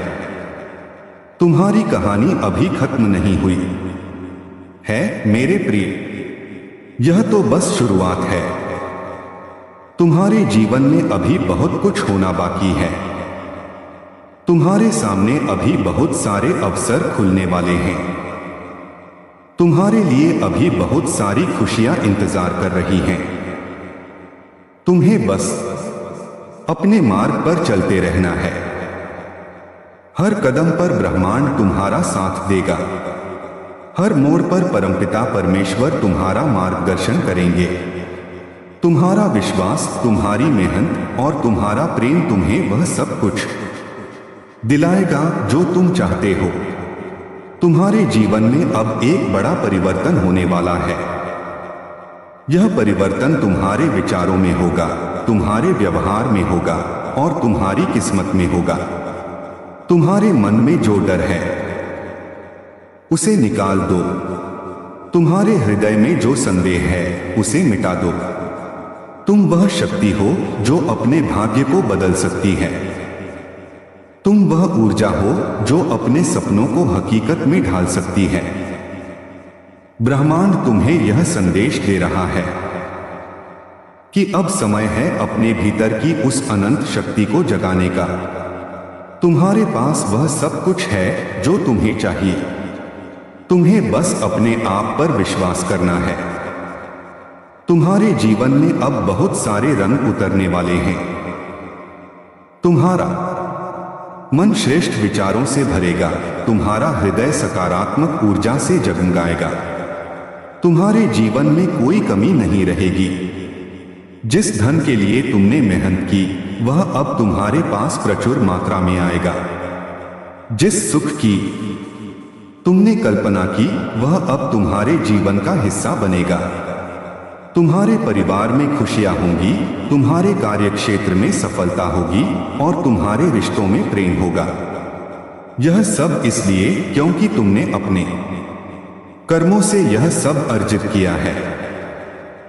तुम्हारी कहानी अभी खत्म नहीं हुई है मेरे प्रिय। यह तो बस शुरुआत है। तुम्हारे जीवन में अभी बहुत कुछ होना बाकी है। तुम्हारे सामने अभी बहुत सारे अवसर खुलने वाले हैं। तुम्हारे लिए अभी बहुत सारी खुशियां इंतजार कर रही हैं। तुम्हें बस अपने मार्ग पर चलते रहना है। हर कदम पर ब्रह्मांड तुम्हारा साथ देगा। हर मोड़ पर परमपिता परमेश्वर तुम्हारा मार्गदर्शन करेंगे। तुम्हारा विश्वास, तुम्हारी मेहनत और तुम्हारा प्रेम तुम्हें वह सब कुछ दिलाएगा जो तुम चाहते हो। तुम्हारे जीवन में अब एक बड़ा परिवर्तन होने वाला है। यह परिवर्तन तुम्हारे विचारों में होगा, तुम्हारे व्यवहार में होगा और तुम्हारी किस्मत में होगा। तुम्हारे मन में जो डर है उसे निकाल दो। तुम्हारे हृदय में जो संदेह है उसे मिटा दो। तुम वह शक्ति हो जो अपने भाग्य को बदल सकती है। तुम वह ऊर्जा हो जो अपने सपनों को हकीकत में ढाल सकती है। ब्रह्मांड तुम्हें यह संदेश दे रहा है कि अब समय है अपने भीतर की उस अनंत शक्ति को जगाने का। तुम्हारे पास वह सब कुछ है जो तुम्हें चाहिए। तुम्हें बस अपने आप पर विश्वास करना है। तुम्हारे जीवन में अब बहुत सारे रंग उतरने वाले हैं। तुम्हारा मन श्रेष्ठ विचारों से भरेगा। तुम्हारा हृदय सकारात्मक ऊर्जा से जगमगाएगा। तुम्हारे जीवन में कोई कमी नहीं रहेगी। जिस धन के लिए तुमने मेहनत की वह अब तुम्हारे पास प्रचुर मात्रा में आएगा। जिस सुख की तुमने कल्पना की वह अब तुम्हारे जीवन का हिस्सा बनेगा। तुम्हारे परिवार में खुशियां होंगी, तुम्हारे कार्यक्षेत्र में सफलता होगी और तुम्हारे रिश्तों में प्रेम होगा। यह सब इसलिए क्योंकि तुमने अपने कर्मों से यह सब अर्जित किया है।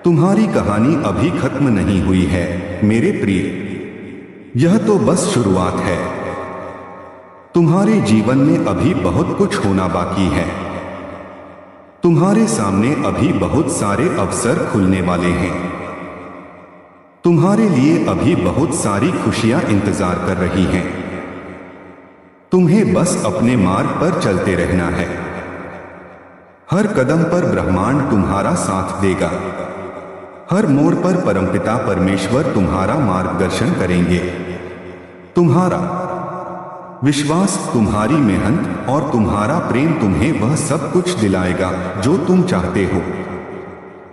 तुम्हारी कहानी अभी खत्म नहीं हुई है मेरे प्रिय। यह तो बस शुरुआत है। तुम्हारे जीवन में अभी बहुत कुछ होना बाकी है। तुम्हारे सामने अभी बहुत सारे अवसर खुलने वाले हैं। तुम्हारे लिए अभी बहुत सारी खुशियां इंतजार कर रही हैं। तुम्हें बस अपने मार्ग पर चलते रहना है। हर कदम पर ब्रह्मांड तुम्हारा साथ देगा। हर मोड़ पर परमपिता परमेश्वर तुम्हारा मार्गदर्शन करेंगे। तुम्हारा विश्वास, तुम्हारी मेहनत और तुम्हारा प्रेम तुम्हें वह सब कुछ दिलाएगा जो तुम चाहते हो।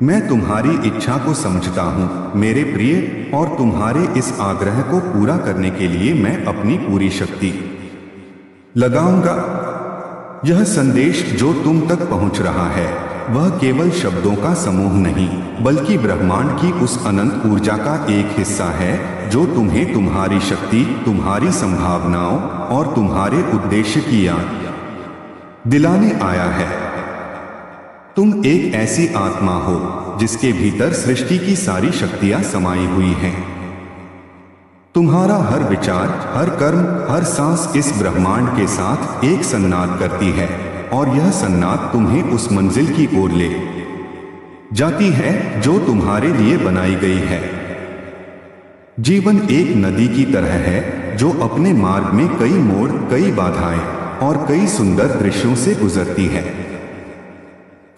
मैं तुम्हारी इच्छा को समझता हूं मेरे प्रिय और तुम्हारे इस आग्रह को पूरा करने के लिए मैं अपनी पूरी शक्ति लगाऊंगा। यह संदेश जो तुम तक पहुंच रहा है वह केवल शब्दों का समूह नहीं बल्कि ब्रह्मांड की उस अनंत ऊर्जा का एक हिस्सा है जो तुम्हें तुम्हारी शक्ति, तुम्हारी संभावनाओं और तुम्हारे उद्देश्य की याद दिलाने आया है। तुम एक ऐसी आत्मा हो जिसके भीतर सृष्टि की सारी शक्तियां समाई हुई हैं। तुम्हारा हर विचार, हर कर्म, हर सांस इस ब्रह्मांड के साथ एक संनाद करती है और यह संनाद तुम्हें उस मंजिल की ओर ले जाती है जो तुम्हारे लिए बनाई गई है। जीवन एक नदी की तरह है जो अपने मार्ग में कई मोड़, कई बाधाएं और कई सुंदर दृश्यों से गुजरती है।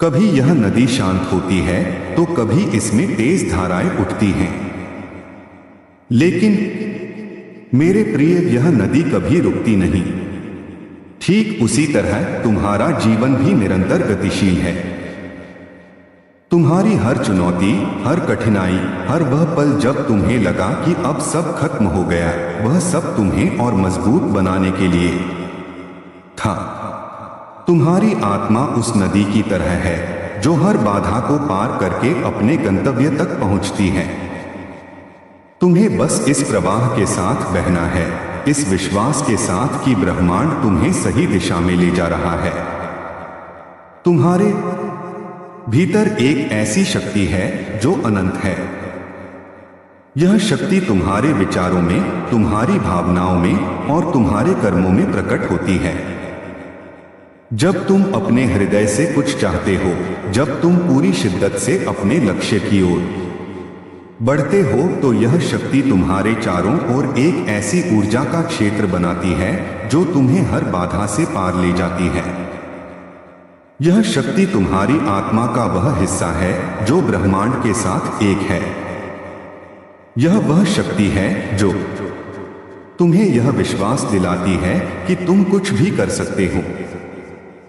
कभी यह नदी शांत होती है तो कभी इसमें तेज धाराएं उठती हैं। लेकिन मेरे प्रिय, यह नदी कभी रुकती नहीं। ठीक उसी तरह तुम्हारा जीवन भी निरंतर गतिशील है। तुम्हारी हर चुनौती, हर कठिनाई, हर वह पल जब तुम्हें लगा कि अब सब खत्म हो गया, वह सब तुम्हें और मजबूत बनाने के लिए था। तुम्हारी आत्मा उस नदी की तरह है जो हर बाधा को पार करके अपने गंतव्य तक पहुंचती है। तुम्हें बस इस प्रवाह के साथ बहना है, इस विश्वास के साथ कि ब्रह्मांड तुम्हें सही दिशा में ले जा रहा है। तुम्हारे भीतर एक ऐसी शक्ति है जो अनंत है। यह शक्ति तुम्हारे विचारों में, तुम्हारी भावनाओं में और तुम्हारे कर्मों में प्रकट होती है। जब तुम अपने हृदय से कुछ चाहते हो, जब तुम पूरी शिद्दत से अपने लक्ष्य की ओर बढ़ते हो, तो यह शक्ति तुम्हारे चारों ओर एक ऐसी ऊर्जा का क्षेत्र बनाती है जो तुम्हें हर बाधा से पार ले जाती है। यह शक्ति तुम्हारी आत्मा का वह हिस्सा है जो ब्रह्मांड के साथ एक है। यह वह शक्ति है जो तुम्हें यह विश्वास दिलाती है कि तुम कुछ भी कर सकते हो।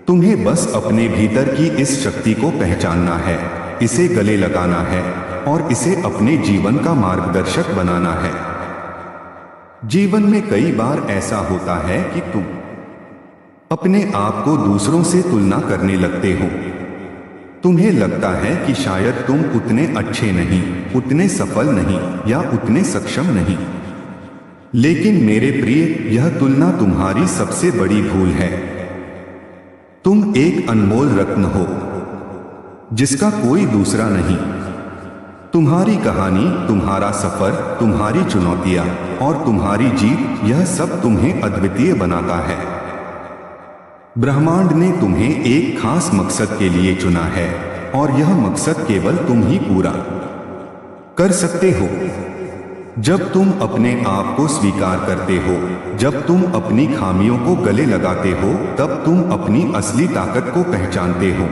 तुम्हें बस अपने भीतर की इस शक्ति को पहचानना है, इसे गले लगाना है और इसे अपने जीवन का मार्गदर्शक बनाना है। जीवन में कई बार ऐसा होता है कि तुम अपने आप को दूसरों से तुलना करने लगते हो। तुम्हें लगता है कि शायद तुम उतने अच्छे नहीं, उतने सफल नहीं या उतने सक्षम नहीं। लेकिन मेरे प्रिय, यह तुलना तुम्हारी सबसे बड़ी भूल है। तुम एक अनमोल रत्न हो जिसका कोई दूसरा नहीं। तुम्हारी कहानी, तुम्हारा सफर, तुम्हारी चुनौतियां और तुम्हारी जीत, यह सब तुम्हें अद्वितीय बनाता है। ब्रह्मांड ने तुम्हें एक खास मकसद के लिए चुना है और यह मकसद केवल तुम ही पूरा कर सकते हो। जब तुम अपने आप को स्वीकार करते हो, जब तुम अपनी खामियों को गले लगाते हो, तब तुम अपनी असली ताकत को पहचानते हो।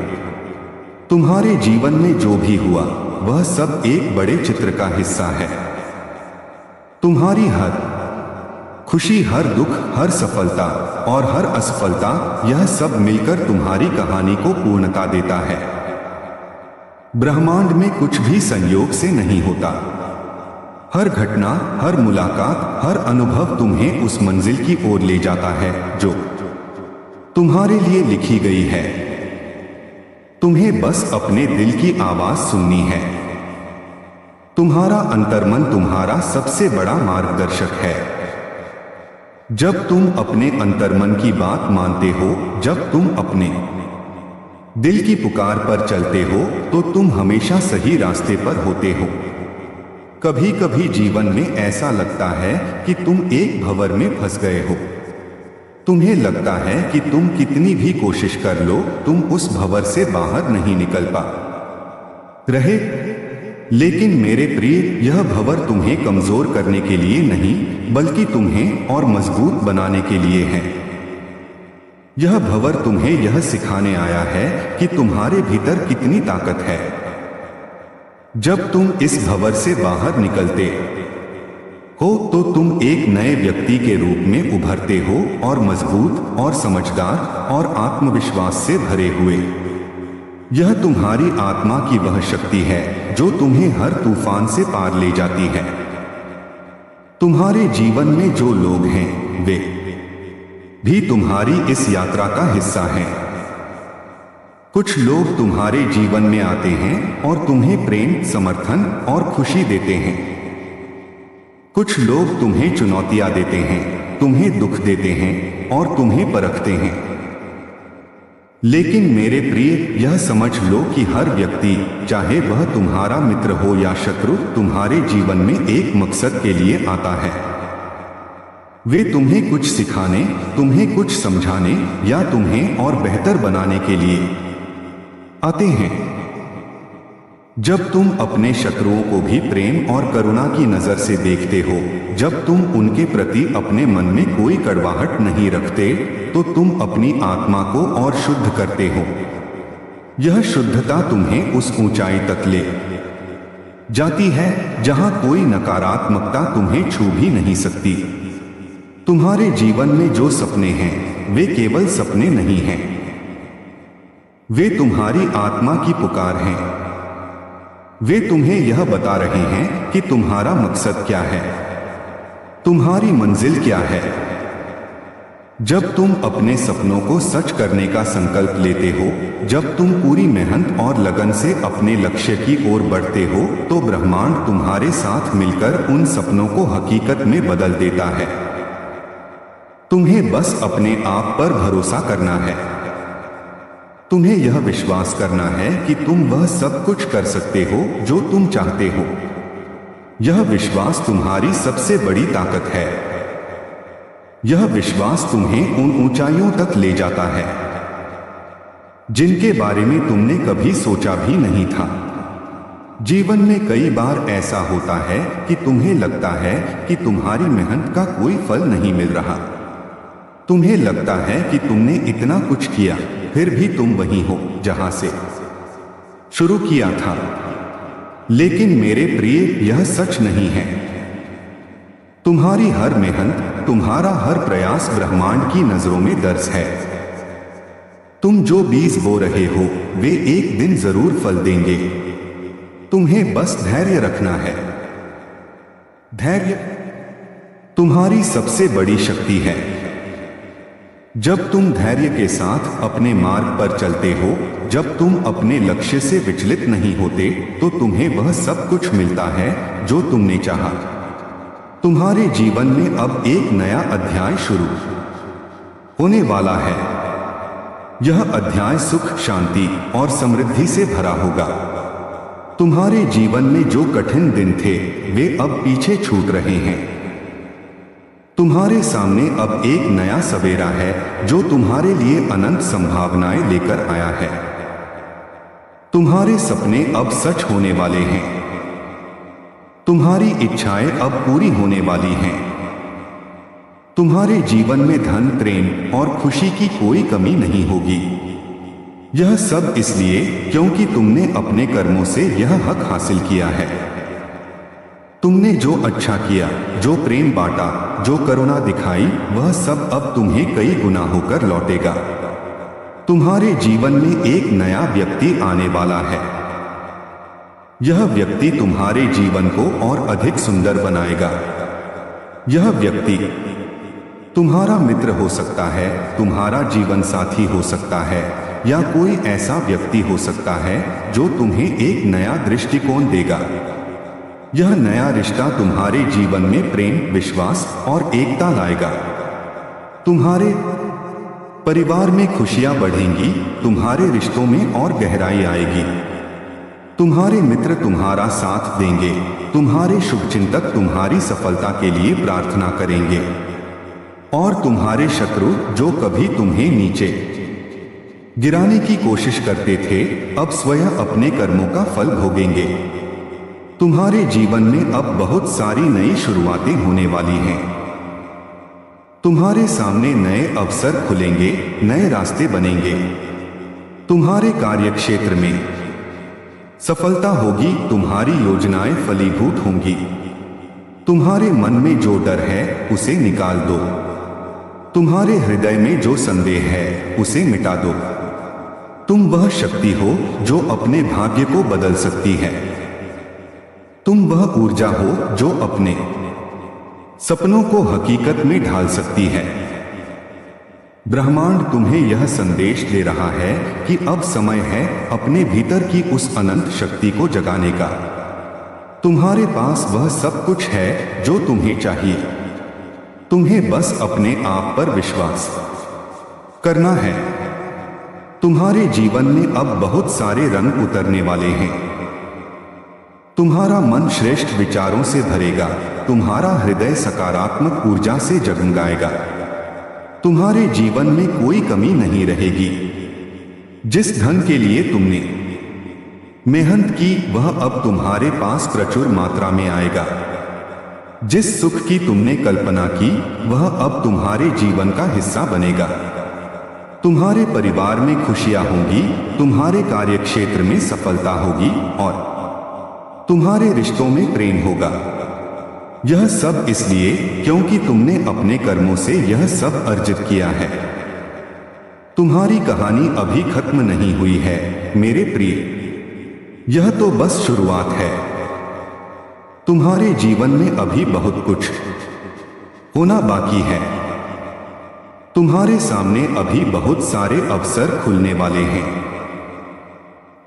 तुम्हारे जीवन में जो भी हुआ वह सब एक बड़े चित्र का हिस्सा है। तुम्हारी हर खुशी, हर दुख, हर सफलता और हर असफलता, यह सब मिलकर तुम्हारी कहानी को पूर्णता देता है। ब्रह्मांड में कुछ भी संयोग से नहीं होता। हर घटना, हर मुलाकात, हर अनुभव तुम्हें उस मंजिल की ओर ले जाता है जो तुम्हारे लिए लिखी गई है। तुम्हें बस अपने दिल की आवाज सुननी है। तुम्हारा अंतर्मन तुम्हारा सबसे बड़ा मार्गदर्शक है। जब तुम अपने अंतर्मन की बात मानते हो, जब तुम अपने दिल की पुकार पर चलते हो, तो तुम हमेशा सही रास्ते पर होते हो। कभी कभी जीवन में ऐसा लगता है कि तुम एक भंवर में फंस गए हो। तुम्हें लगता है कि तुम कितनी भी कोशिश कर लो, तुम उस भंवर से बाहर नहीं निकल पा रहे। लेकिन मेरे प्रिय, यह भंवर तुम्हें कमजोर करने के लिए नहीं, बल्कि तुम्हें और मजबूत बनाने के लिए है। यह भंवर तुम्हें यह सिखाने आया है कि तुम्हारे भीतर कितनी ताकत है। जब तुम इस भंवर से बाहर निकलते हो तो तुम एक नए व्यक्ति के रूप में उभरते हो और मजबूत और समझदार और आत्मविश्वास से भरे हुए। यह तुम्हारी आत्मा की वह शक्ति है जो तुम्हें हर तूफान से पार ले जाती है। तुम्हारे जीवन में जो लोग हैं वे भी तुम्हारी इस यात्रा का हिस्सा हैं। कुछ लोग तुम्हारे जीवन में आते हैं और तुम्हें प्रेम, समर्थन और खुशी देते हैं। कुछ लोग तुम्हें चुनौतियां देते हैं, तुम्हें दुख देते हैं और तुम्हें परखते हैं। लेकिन मेरे प्रिय, यह समझ लो कि हर व्यक्ति, चाहे वह तुम्हारा मित्र हो या शत्रु, तुम्हारे जीवन में एक मकसद के लिए आता है। वे तुम्हें कुछ सिखाने, तुम्हें कुछ समझाने या तुम्हें और बेहतर बनाने के लिए आते हैं। जब तुम अपने शत्रुओं को भी प्रेम और करुणा की नजर से देखते हो, जब तुम उनके प्रति अपने मन में कोई कड़वाहट नहीं रखते, तो तुम अपनी आत्मा को और शुद्ध करते हो। यह शुद्धता तुम्हें उस ऊंचाई तक ले जाती है जहां कोई नकारात्मकता तुम्हें छू भी नहीं सकती। तुम्हारे जीवन में जो सपने हैं वे केवल सपने नहीं हैं, वे तुम्हारी आत्मा की पुकार हैं। वे तुम्हें यह बता रहे हैं कि तुम्हारा मकसद क्या है, तुम्हारी मंजिल क्या है। जब तुम अपने सपनों को सच करने का संकल्प लेते हो, जब तुम पूरी मेहनत और लगन से अपने लक्ष्य की ओर बढ़ते हो, तो ब्रह्मांड तुम्हारे साथ मिलकर उन सपनों को हकीकत में बदल देता है। तुम्हें बस अपने आप पर भरोसा करना है। तुम्हें यह विश्वास करना है कि तुम वह सब कुछ कर सकते हो जो तुम चाहते हो। यह विश्वास तुम्हारी सबसे बड़ी ताकत है। यह विश्वास तुम्हें उन ऊंचाइयों तक ले जाता है जिनके बारे में तुमने कभी सोचा भी नहीं था। जीवन में कई बार ऐसा होता है कि तुम्हें लगता है कि तुम्हारी मेहनत का कोई फल नहीं मिल रहा। तुम्हें लगता है कि तुमने इतना कुछ किया, फिर भी तुम वहीं हो जहां से शुरू किया था। लेकिन मेरे प्रिय, यह सच नहीं है। तुम्हारी हर मेहनत, तुम्हारा हर प्रयास ब्रह्मांड की नजरों में दर्ज है। तुम जो बीज बो रहे हो वे एक दिन जरूर फल देंगे। तुम्हें बस धैर्य रखना है। धैर्य तुम्हारी सबसे बड़ी शक्ति है। जब तुम धैर्य के साथ अपने मार्ग पर चलते हो, जब तुम अपने लक्ष्य से विचलित नहीं होते, तो तुम्हें वह सब कुछ मिलता है जो तुमने चाहा। तुम्हारे जीवन में अब एक नया अध्याय शुरू होने वाला है। यह अध्याय सुख, शांति और समृद्धि से भरा होगा। तुम्हारे जीवन में जो कठिन दिन थे वे अब पीछे छूट रहे हैं। तुम्हारे सामने अब एक नया सवेरा है जो तुम्हारे लिए अनंत संभावनाएं लेकर आया है। तुम्हारे सपने अब सच होने वाले हैं। तुम्हारी इच्छाएं अब पूरी होने वाली हैं। तुम्हारे जीवन में धन, प्रेम और खुशी की कोई कमी नहीं होगी। यह सब इसलिए क्योंकि तुमने अपने कर्मों से यह हक हासिल किया है। तुमने जो अच्छा किया, जो प्रेम बांटा, जो करुणा दिखाई, वह सब अब तुम्हें कई गुना होकर लौटेगा। तुम्हारे जीवन में एक नया व्यक्ति आने वाला है। यह व्यक्ति तुम्हारे जीवन को और अधिक सुंदर बनाएगा। यह व्यक्ति तुम्हारा मित्र हो सकता है, तुम्हारा जीवन साथी हो सकता है, या कोई ऐसा व्यक्ति हो सकता है जो तुम्हें एक नया दृष्टिकोण देगा। यह नया रिश्ता तुम्हारे जीवन में प्रेम, विश्वास और एकता लाएगा। तुम्हारे परिवार में खुशियां बढ़ेंगी, तुम्हारे रिश्तों में और गहराई आएगी। तुम्हारे मित्र तुम्हारा साथ देंगे, तुम्हारे शुभचिंतक तुम्हारी सफलता के लिए प्रार्थना करेंगे, और तुम्हारे शत्रु जो कभी तुम्हें नीचे गिराने की कोशिश करते थे, अब स्वयं अपने कर्मों का फल भोगेंगे। तुम्हारे जीवन में अब बहुत सारी नई शुरुआतें होने वाली हैं। तुम्हारे सामने नए अवसर खुलेंगे, नए रास्ते बनेंगे। तुम्हारे कार्यक्षेत्र में सफलता होगी, तुम्हारी योजनाएं फलीभूत होंगी। तुम्हारे मन में जो डर है उसे निकाल दो। तुम्हारे हृदय में जो संदेह है उसे मिटा दो। तुम वह शक्ति हो जो अपने भाग्य को बदल सकती है। तुम वह ऊर्जा हो जो अपने सपनों को हकीकत में ढाल सकती है। ब्रह्मांड तुम्हें यह संदेश दे रहा है कि अब समय है अपने भीतर की उस अनंत शक्ति को जगाने का। तुम्हारे पास वह सब कुछ है जो तुम्हें चाहिए। तुम्हें बस अपने आप पर विश्वास करना है। तुम्हारे जीवन में अब बहुत सारे रंग उतरने वाले हैं। तुम्हारा मन श्रेष्ठ विचारों से भरेगा, तुम्हारा हृदय सकारात्मक ऊर्जा से जगमगाएगा। तुम्हारे जीवन में कोई कमी नहीं रहेगी। जिस धन के लिए तुमने मेहनत की वह अब तुम्हारे पास प्रचुर मात्रा में आएगा। जिस सुख की तुमने कल्पना की वह अब तुम्हारे जीवन का हिस्सा बनेगा। तुम्हारे परिवार में खुशियां होंगी, तुम्हारे कार्यक्षेत्र में सफलता होगी और तुम्हारे रिश्तों में प्रेम होगा। यह सब इसलिए क्योंकि तुमने अपने कर्मों से यह सब अर्जित किया है। तुम्हारी कहानी अभी खत्म नहीं हुई है मेरे प्रिय, यह तो बस शुरुआत है। तुम्हारे जीवन में अभी बहुत कुछ होना बाकी है। तुम्हारे सामने अभी बहुत सारे अवसर खुलने वाले हैं।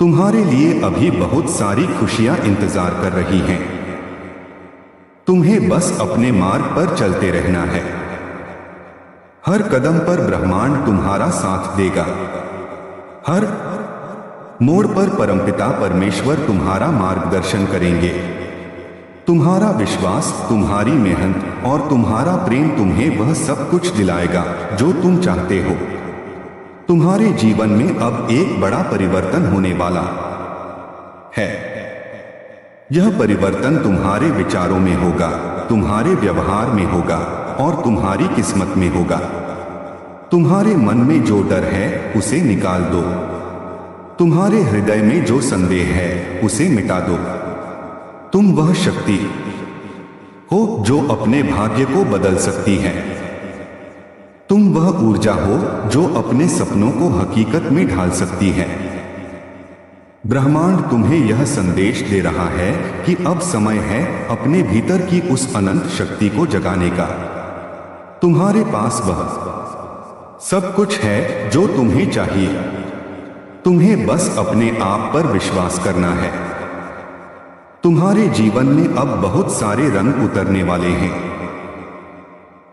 तुम्हारे लिए अभी बहुत सारी खुशियां इंतजार कर रही हैं। तुम्हें बस अपने मार्ग पर चलते रहना है। हर कदम पर ब्रह्मांड तुम्हारा साथ देगा। हर मोड़ पर परमपिता परमेश्वर तुम्हारा मार्गदर्शन करेंगे। तुम्हारा विश्वास, तुम्हारी मेहनत और तुम्हारा प्रेम तुम्हें वह सब कुछ दिलाएगा जो तुम चाहते हो। तुम्हारे जीवन में अब एक बड़ा परिवर्तन होने वाला है। यह परिवर्तन तुम्हारे विचारों में होगा, तुम्हारे व्यवहार में होगा और तुम्हारी किस्मत में होगा। तुम्हारे मन में जो डर है उसे निकाल दो। तुम्हारे हृदय में जो संदेह है उसे मिटा दो। तुम वह शक्ति हो जो अपने भाग्य को बदल सकती है। तुम वह ऊर्जा हो जो अपने सपनों को हकीकत में ढाल सकती है। ब्रह्मांड तुम्हें यह संदेश दे रहा है कि अब समय है अपने भीतर की उस अनंत शक्ति को जगाने का। तुम्हारे पास वह सब कुछ है जो तुम्हें चाहिए। तुम्हें बस अपने आप पर विश्वास करना है। तुम्हारे जीवन में अब बहुत सारे रंग उतरने वाले हैं।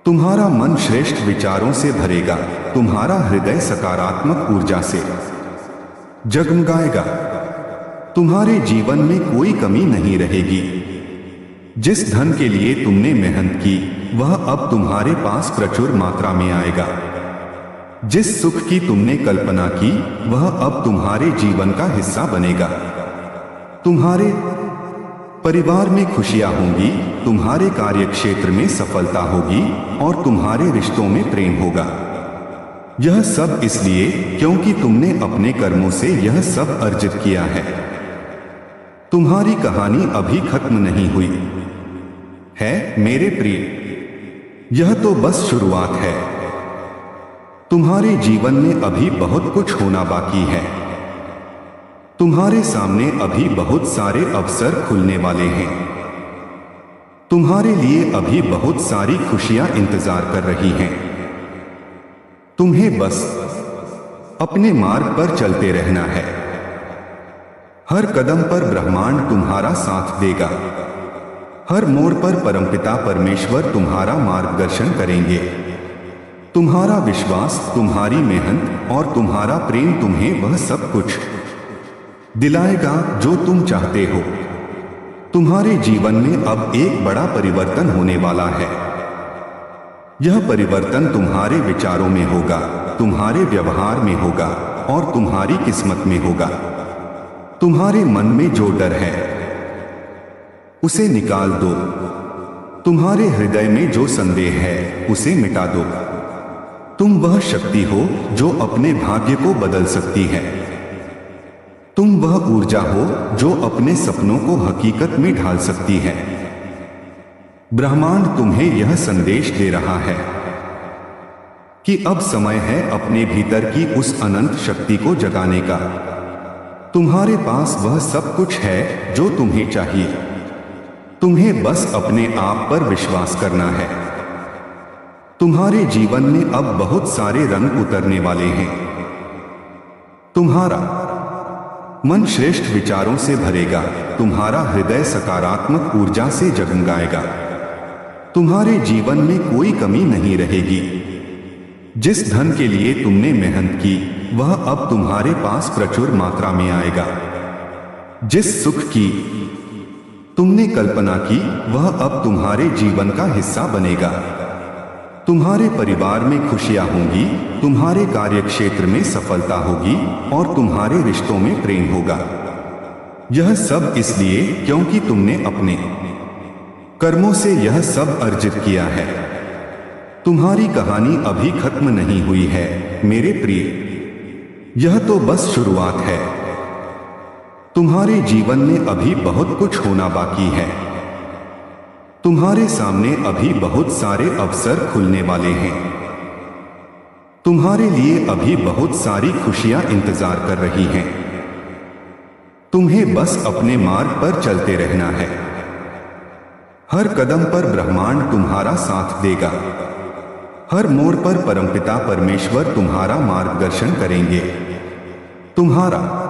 तुम्हारा मन श्रेष्ठ विचारों से भरेगा। तुम्हारा हृदय सकारात्मक ऊर्जा से जगमगाएगा। तुम्हारे जीवन में कोई कमी नहीं रहेगी। जिस धन के लिए तुमने मेहनत की वह अब तुम्हारे पास प्रचुर मात्रा में आएगा। जिस सुख की तुमने कल्पना की वह अब तुम्हारे जीवन का हिस्सा बनेगा। तुम्हारे परिवार में खुशियां होंगी, तुम्हारे कार्यक्षेत्र में सफलता होगी और तुम्हारे रिश्तों में प्रेम होगा। यह सब इसलिए क्योंकि तुमने अपने कर्मों से यह सब अर्जित किया है। तुम्हारी कहानी अभी खत्म नहीं हुई है मेरे प्रिय, यह तो बस शुरुआत है। तुम्हारे जीवन में अभी बहुत कुछ होना बाकी है। तुम्हारे सामने अभी बहुत सारे अवसर खुलने वाले हैं। तुम्हारे लिए अभी बहुत सारी खुशियां इंतजार कर रही हैं। तुम्हें बस अपने मार्ग पर चलते रहना है। हर कदम पर ब्रह्मांड तुम्हारा साथ देगा। हर मोड़ पर परमपिता परमेश्वर तुम्हारा मार्गदर्शन करेंगे। तुम्हारा विश्वास, तुम्हारी मेहनत और तुम्हारा प्रेम तुम्हें वह सब कुछ दिलाएगा जो तुम चाहते हो। तुम्हारे जीवन में अब एक बड़ा परिवर्तन होने वाला है। यह परिवर्तन तुम्हारे विचारों में होगा, तुम्हारे व्यवहार में होगा और तुम्हारी किस्मत में होगा। तुम्हारे मन में जो डर है उसे निकाल दो। तुम्हारे हृदय में जो संदेह है उसे मिटा दो। तुम वह शक्ति हो जो अपने भाग्य को बदल सकती है। तुम वह ऊर्जा हो जो अपने सपनों को हकीकत में ढाल सकती है। ब्रह्मांड तुम्हें यह संदेश दे रहा है कि अब समय है अपने भीतर की उस अनंत शक्ति को जगाने का। तुम्हारे पास वह सब कुछ है जो तुम्हें चाहिए। तुम्हें बस अपने आप पर विश्वास करना है। तुम्हारे जीवन में अब बहुत सारे रंग उतरने वाले हैं। तुम्हारा मन श्रेष्ठ विचारों से भरेगा। तुम्हारा हृदय सकारात्मक ऊर्जा से जगमगाएगा। तुम्हारे जीवन में कोई कमी नहीं रहेगी। जिस धन के लिए तुमने मेहनत की वह अब तुम्हारे पास प्रचुर मात्रा में आएगा। जिस सुख की तुमने कल्पना की वह अब तुम्हारे जीवन का हिस्सा बनेगा। तुम्हारे परिवार में खुशियां होंगी, तुम्हारे कार्यक्षेत्र में सफलता होगी और तुम्हारे रिश्तों में प्रेम होगा। यह सब इसलिए क्योंकि तुमने अपने कर्मों से यह सब अर्जित किया है। तुम्हारी कहानी अभी खत्म नहीं हुई है मेरे प्रिय, यह तो बस शुरुआत है। तुम्हारे जीवन में अभी बहुत कुछ होना बाकी है। तुम्हारे सामने अभी बहुत सारे अवसर खुलने वाले हैं। तुम्हारे लिए अभी बहुत सारी खुशियां इंतजार कर रही हैं। तुम्हें बस अपने मार्ग पर चलते रहना है। हर कदम पर ब्रह्मांड तुम्हारा साथ देगा। हर मोड़ पर परमपिता परमेश्वर तुम्हारा मार्गदर्शन करेंगे। तुम्हारा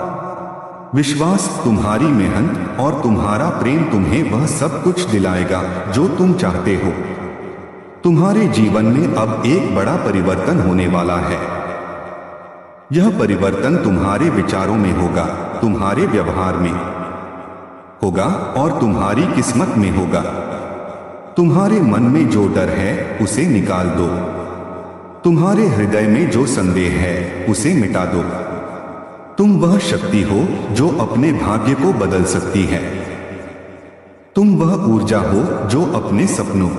विश्वास, तुम्हारी मेहनत और तुम्हारा प्रेम तुम्हें वह सब कुछ दिलाएगा जो तुम चाहते हो। तुम्हारे जीवन में अब एक बड़ा परिवर्तन होने वाला है। यह परिवर्तन तुम्हारे विचारों में होगा, तुम्हारे व्यवहार में होगा और तुम्हारी किस्मत में होगा। तुम्हारे मन में जो डर है उसे निकाल दो। तुम्हारे हृदय में जो संदेह है उसे मिटा दो। तुम वह शक्ति हो जो अपने भाग्य को बदल सकती है। तुम वह ऊर्जा हो जो अपने सपनों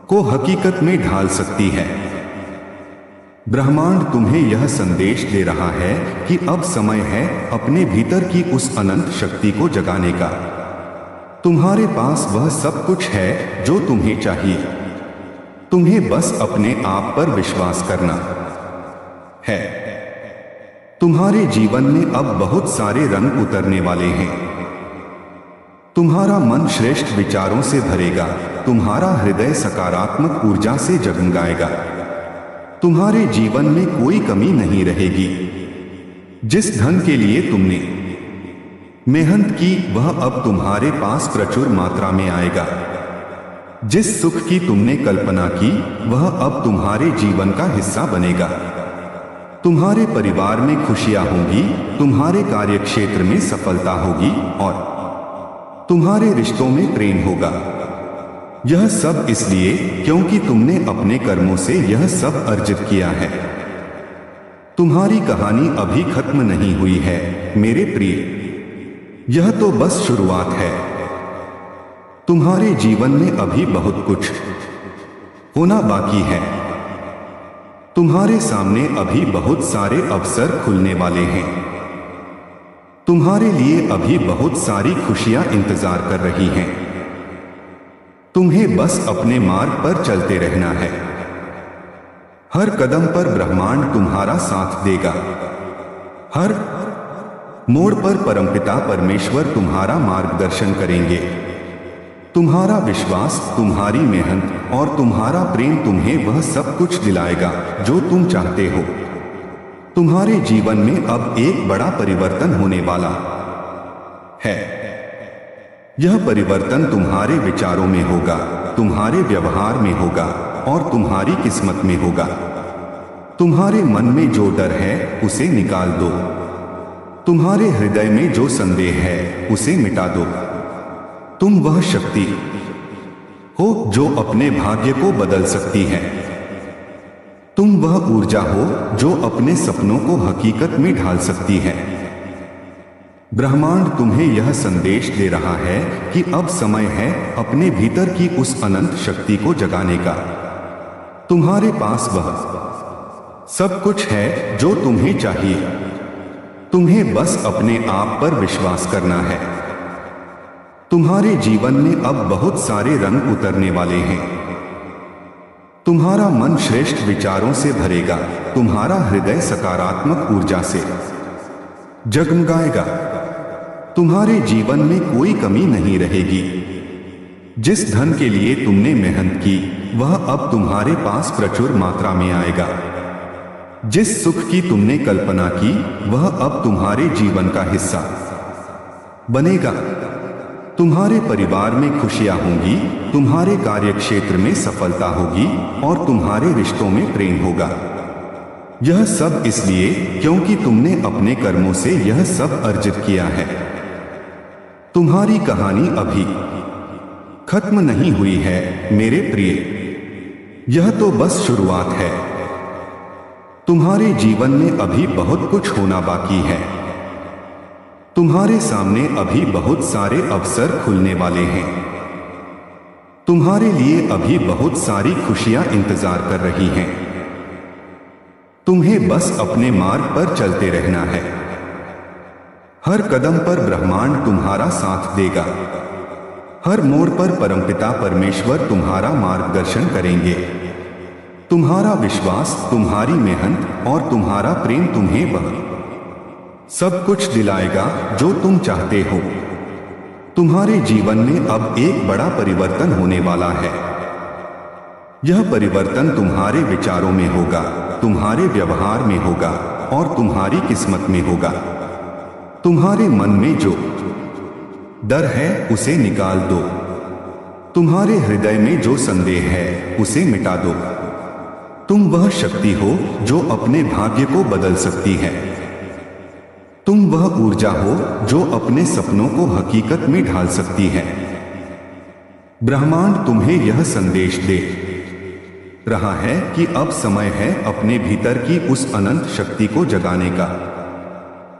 को हकीकत में ढाल सकती है। ब्रह्मांड तुम्हें यह संदेश दे रहा है कि अब समय है अपने भीतर की उस अनंत शक्ति को जगाने का। तुम्हारे पास वह सब कुछ है जो तुम्हें चाहिए। तुम्हें बस अपने आप पर विश्वास करना है। तुम्हारे जीवन में अब बहुत सारे रंग उतरने वाले हैं। तुम्हारा मन श्रेष्ठ विचारों से भरेगा। तुम्हारा हृदय सकारात्मक ऊर्जा से जगमगाएगा। तुम्हारे जीवन में कोई कमी नहीं रहेगी। जिस धन के लिए तुमने मेहनत की वह अब तुम्हारे पास प्रचुर मात्रा में आएगा। जिस सुख की तुमने कल्पना की वह अब तुम्हारे जीवन का हिस्सा बनेगा। तुम्हारे परिवार में खुशियां होंगी, तुम्हारे कार्यक्षेत्र में सफलता होगी और तुम्हारे रिश्तों में प्रेम होगा। यह सब इसलिए क्योंकि तुमने अपने कर्मों से यह सब अर्जित किया है। तुम्हारी कहानी अभी खत्म नहीं हुई है मेरे प्रिय, यह तो बस शुरुआत है। तुम्हारे जीवन में अभी बहुत कुछ होना बाकी है। तुम्हारे सामने अभी बहुत सारे अवसर खुलने वाले हैं। तुम्हारे लिए अभी बहुत सारी खुशियां इंतजार कर रही हैं। तुम्हें बस अपने मार्ग पर चलते रहना है। हर कदम पर ब्रह्मांड तुम्हारा साथ देगा। हर मोड़ पर परमपिता परमेश्वर तुम्हारा मार्गदर्शन करेंगे। तुम्हारा विश्वास, तुम्हारी मेहनत और तुम्हारा प्रेम तुम्हें वह सब कुछ दिलाएगा जो तुम चाहते हो। तुम्हारे जीवन में अब एक बड़ा परिवर्तन होने वाला है। यह परिवर्तन तुम्हारे विचारों में होगा, तुम्हारे व्यवहार में होगा और तुम्हारी किस्मत में होगा। तुम्हारे मन में जो डर है उसे निकाल दो। तुम्हारे हृदय में जो संदेह है उसे मिटा दो। तुम वह शक्ति हो जो अपने भाग्य को बदल सकती है। तुम वह ऊर्जा हो जो अपने सपनों को हकीकत में ढाल सकती है। ब्रह्मांड तुम्हें यह संदेश दे रहा है कि अब समय है अपने भीतर की उस अनंत शक्ति को जगाने का। तुम्हारे पास वह सब कुछ है जो तुम्हें चाहिए। तुम्हें बस अपने आप पर विश्वास करना है। तुम्हारे जीवन में अब बहुत सारे रंग उतरने वाले हैं। तुम्हारा मन श्रेष्ठ विचारों से भरेगा। तुम्हारा हृदय सकारात्मक ऊर्जा से जगमगाएगा। तुम्हारे जीवन में कोई कमी नहीं रहेगी। जिस धन के लिए तुमने मेहनत की वह अब तुम्हारे पास प्रचुर मात्रा में आएगा। जिस सुख की तुमने कल्पना की वह अब तुम्हारे जीवन का हिस्सा बनेगा। तुम्हारे परिवार में खुशियां होंगी, तुम्हारे कार्यक्षेत्र में सफलता होगी और तुम्हारे रिश्तों में प्रेम होगा। यह सब इसलिए क्योंकि तुमने अपने कर्मों से यह सब अर्जित किया है। तुम्हारी कहानी अभी खत्म नहीं हुई है मेरे प्रिय, यह तो बस शुरुआत है। तुम्हारे जीवन में अभी बहुत कुछ होना बाकी है। तुम्हारे सामने अभी बहुत सारे अवसर खुलने वाले हैं। तुम्हारे लिए अभी बहुत सारी खुशियां इंतजार कर रही हैं। तुम्हें बस अपने मार्ग पर चलते रहना है। हर कदम पर ब्रह्मांड तुम्हारा साथ देगा। हर मोड़ पर परमपिता परमेश्वर तुम्हारा मार्गदर्शन करेंगे। तुम्हारा विश्वास, तुम्हारी मेहनत और तुम्हारा प्रेम तुम्हें वह सब कुछ दिलाएगा जो तुम चाहते हो। तुम्हारे जीवन में अब एक बड़ा परिवर्तन होने वाला है। यह परिवर्तन तुम्हारे विचारों में होगा, तुम्हारे व्यवहार में होगा और तुम्हारी किस्मत में होगा। तुम्हारे मन में जो डर है उसे निकाल दो। तुम्हारे हृदय में जो संदेह है उसे मिटा दो। तुम वह शक्ति हो जो अपने भाग्य को बदल सकती है। तुम वह ऊर्जा हो जो अपने सपनों को हकीकत में ढाल सकती है। ब्रह्मांड तुम्हें यह संदेश दे रहा है कि अब समय है अपने भीतर की उस अनंत शक्ति को जगाने का।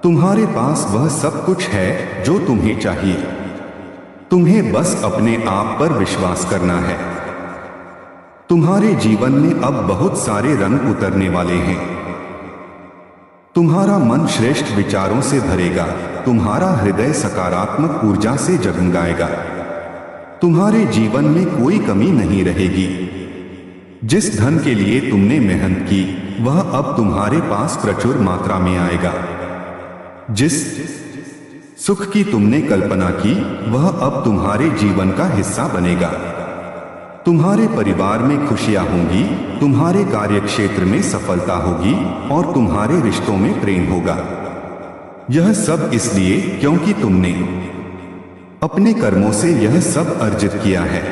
तुम्हारे पास वह सब कुछ है जो तुम्हें चाहिए। तुम्हें बस अपने आप पर विश्वास करना है। तुम्हारे जीवन में अब बहुत सारे रंग उतरने वाले हैं। तुम्हारा मन श्रेष्ठ विचारों से भरेगा। तुम्हारा हृदय सकारात्मक ऊर्जा से जगमगाएगा। तुम्हारे जीवन में कोई कमी नहीं रहेगी। जिस धन के लिए तुमने मेहनत की वह अब तुम्हारे पास प्रचुर मात्रा में आएगा। जिस सुख की तुमने कल्पना की वह अब तुम्हारे जीवन का हिस्सा बनेगा। तुम्हारे परिवार में खुशियां होंगी, तुम्हारे कार्यक्षेत्र में सफलता होगी और तुम्हारे रिश्तों में प्रेम होगा। यह सब इसलिए क्योंकि तुमने अपने कर्मों से यह सब अर्जित किया है।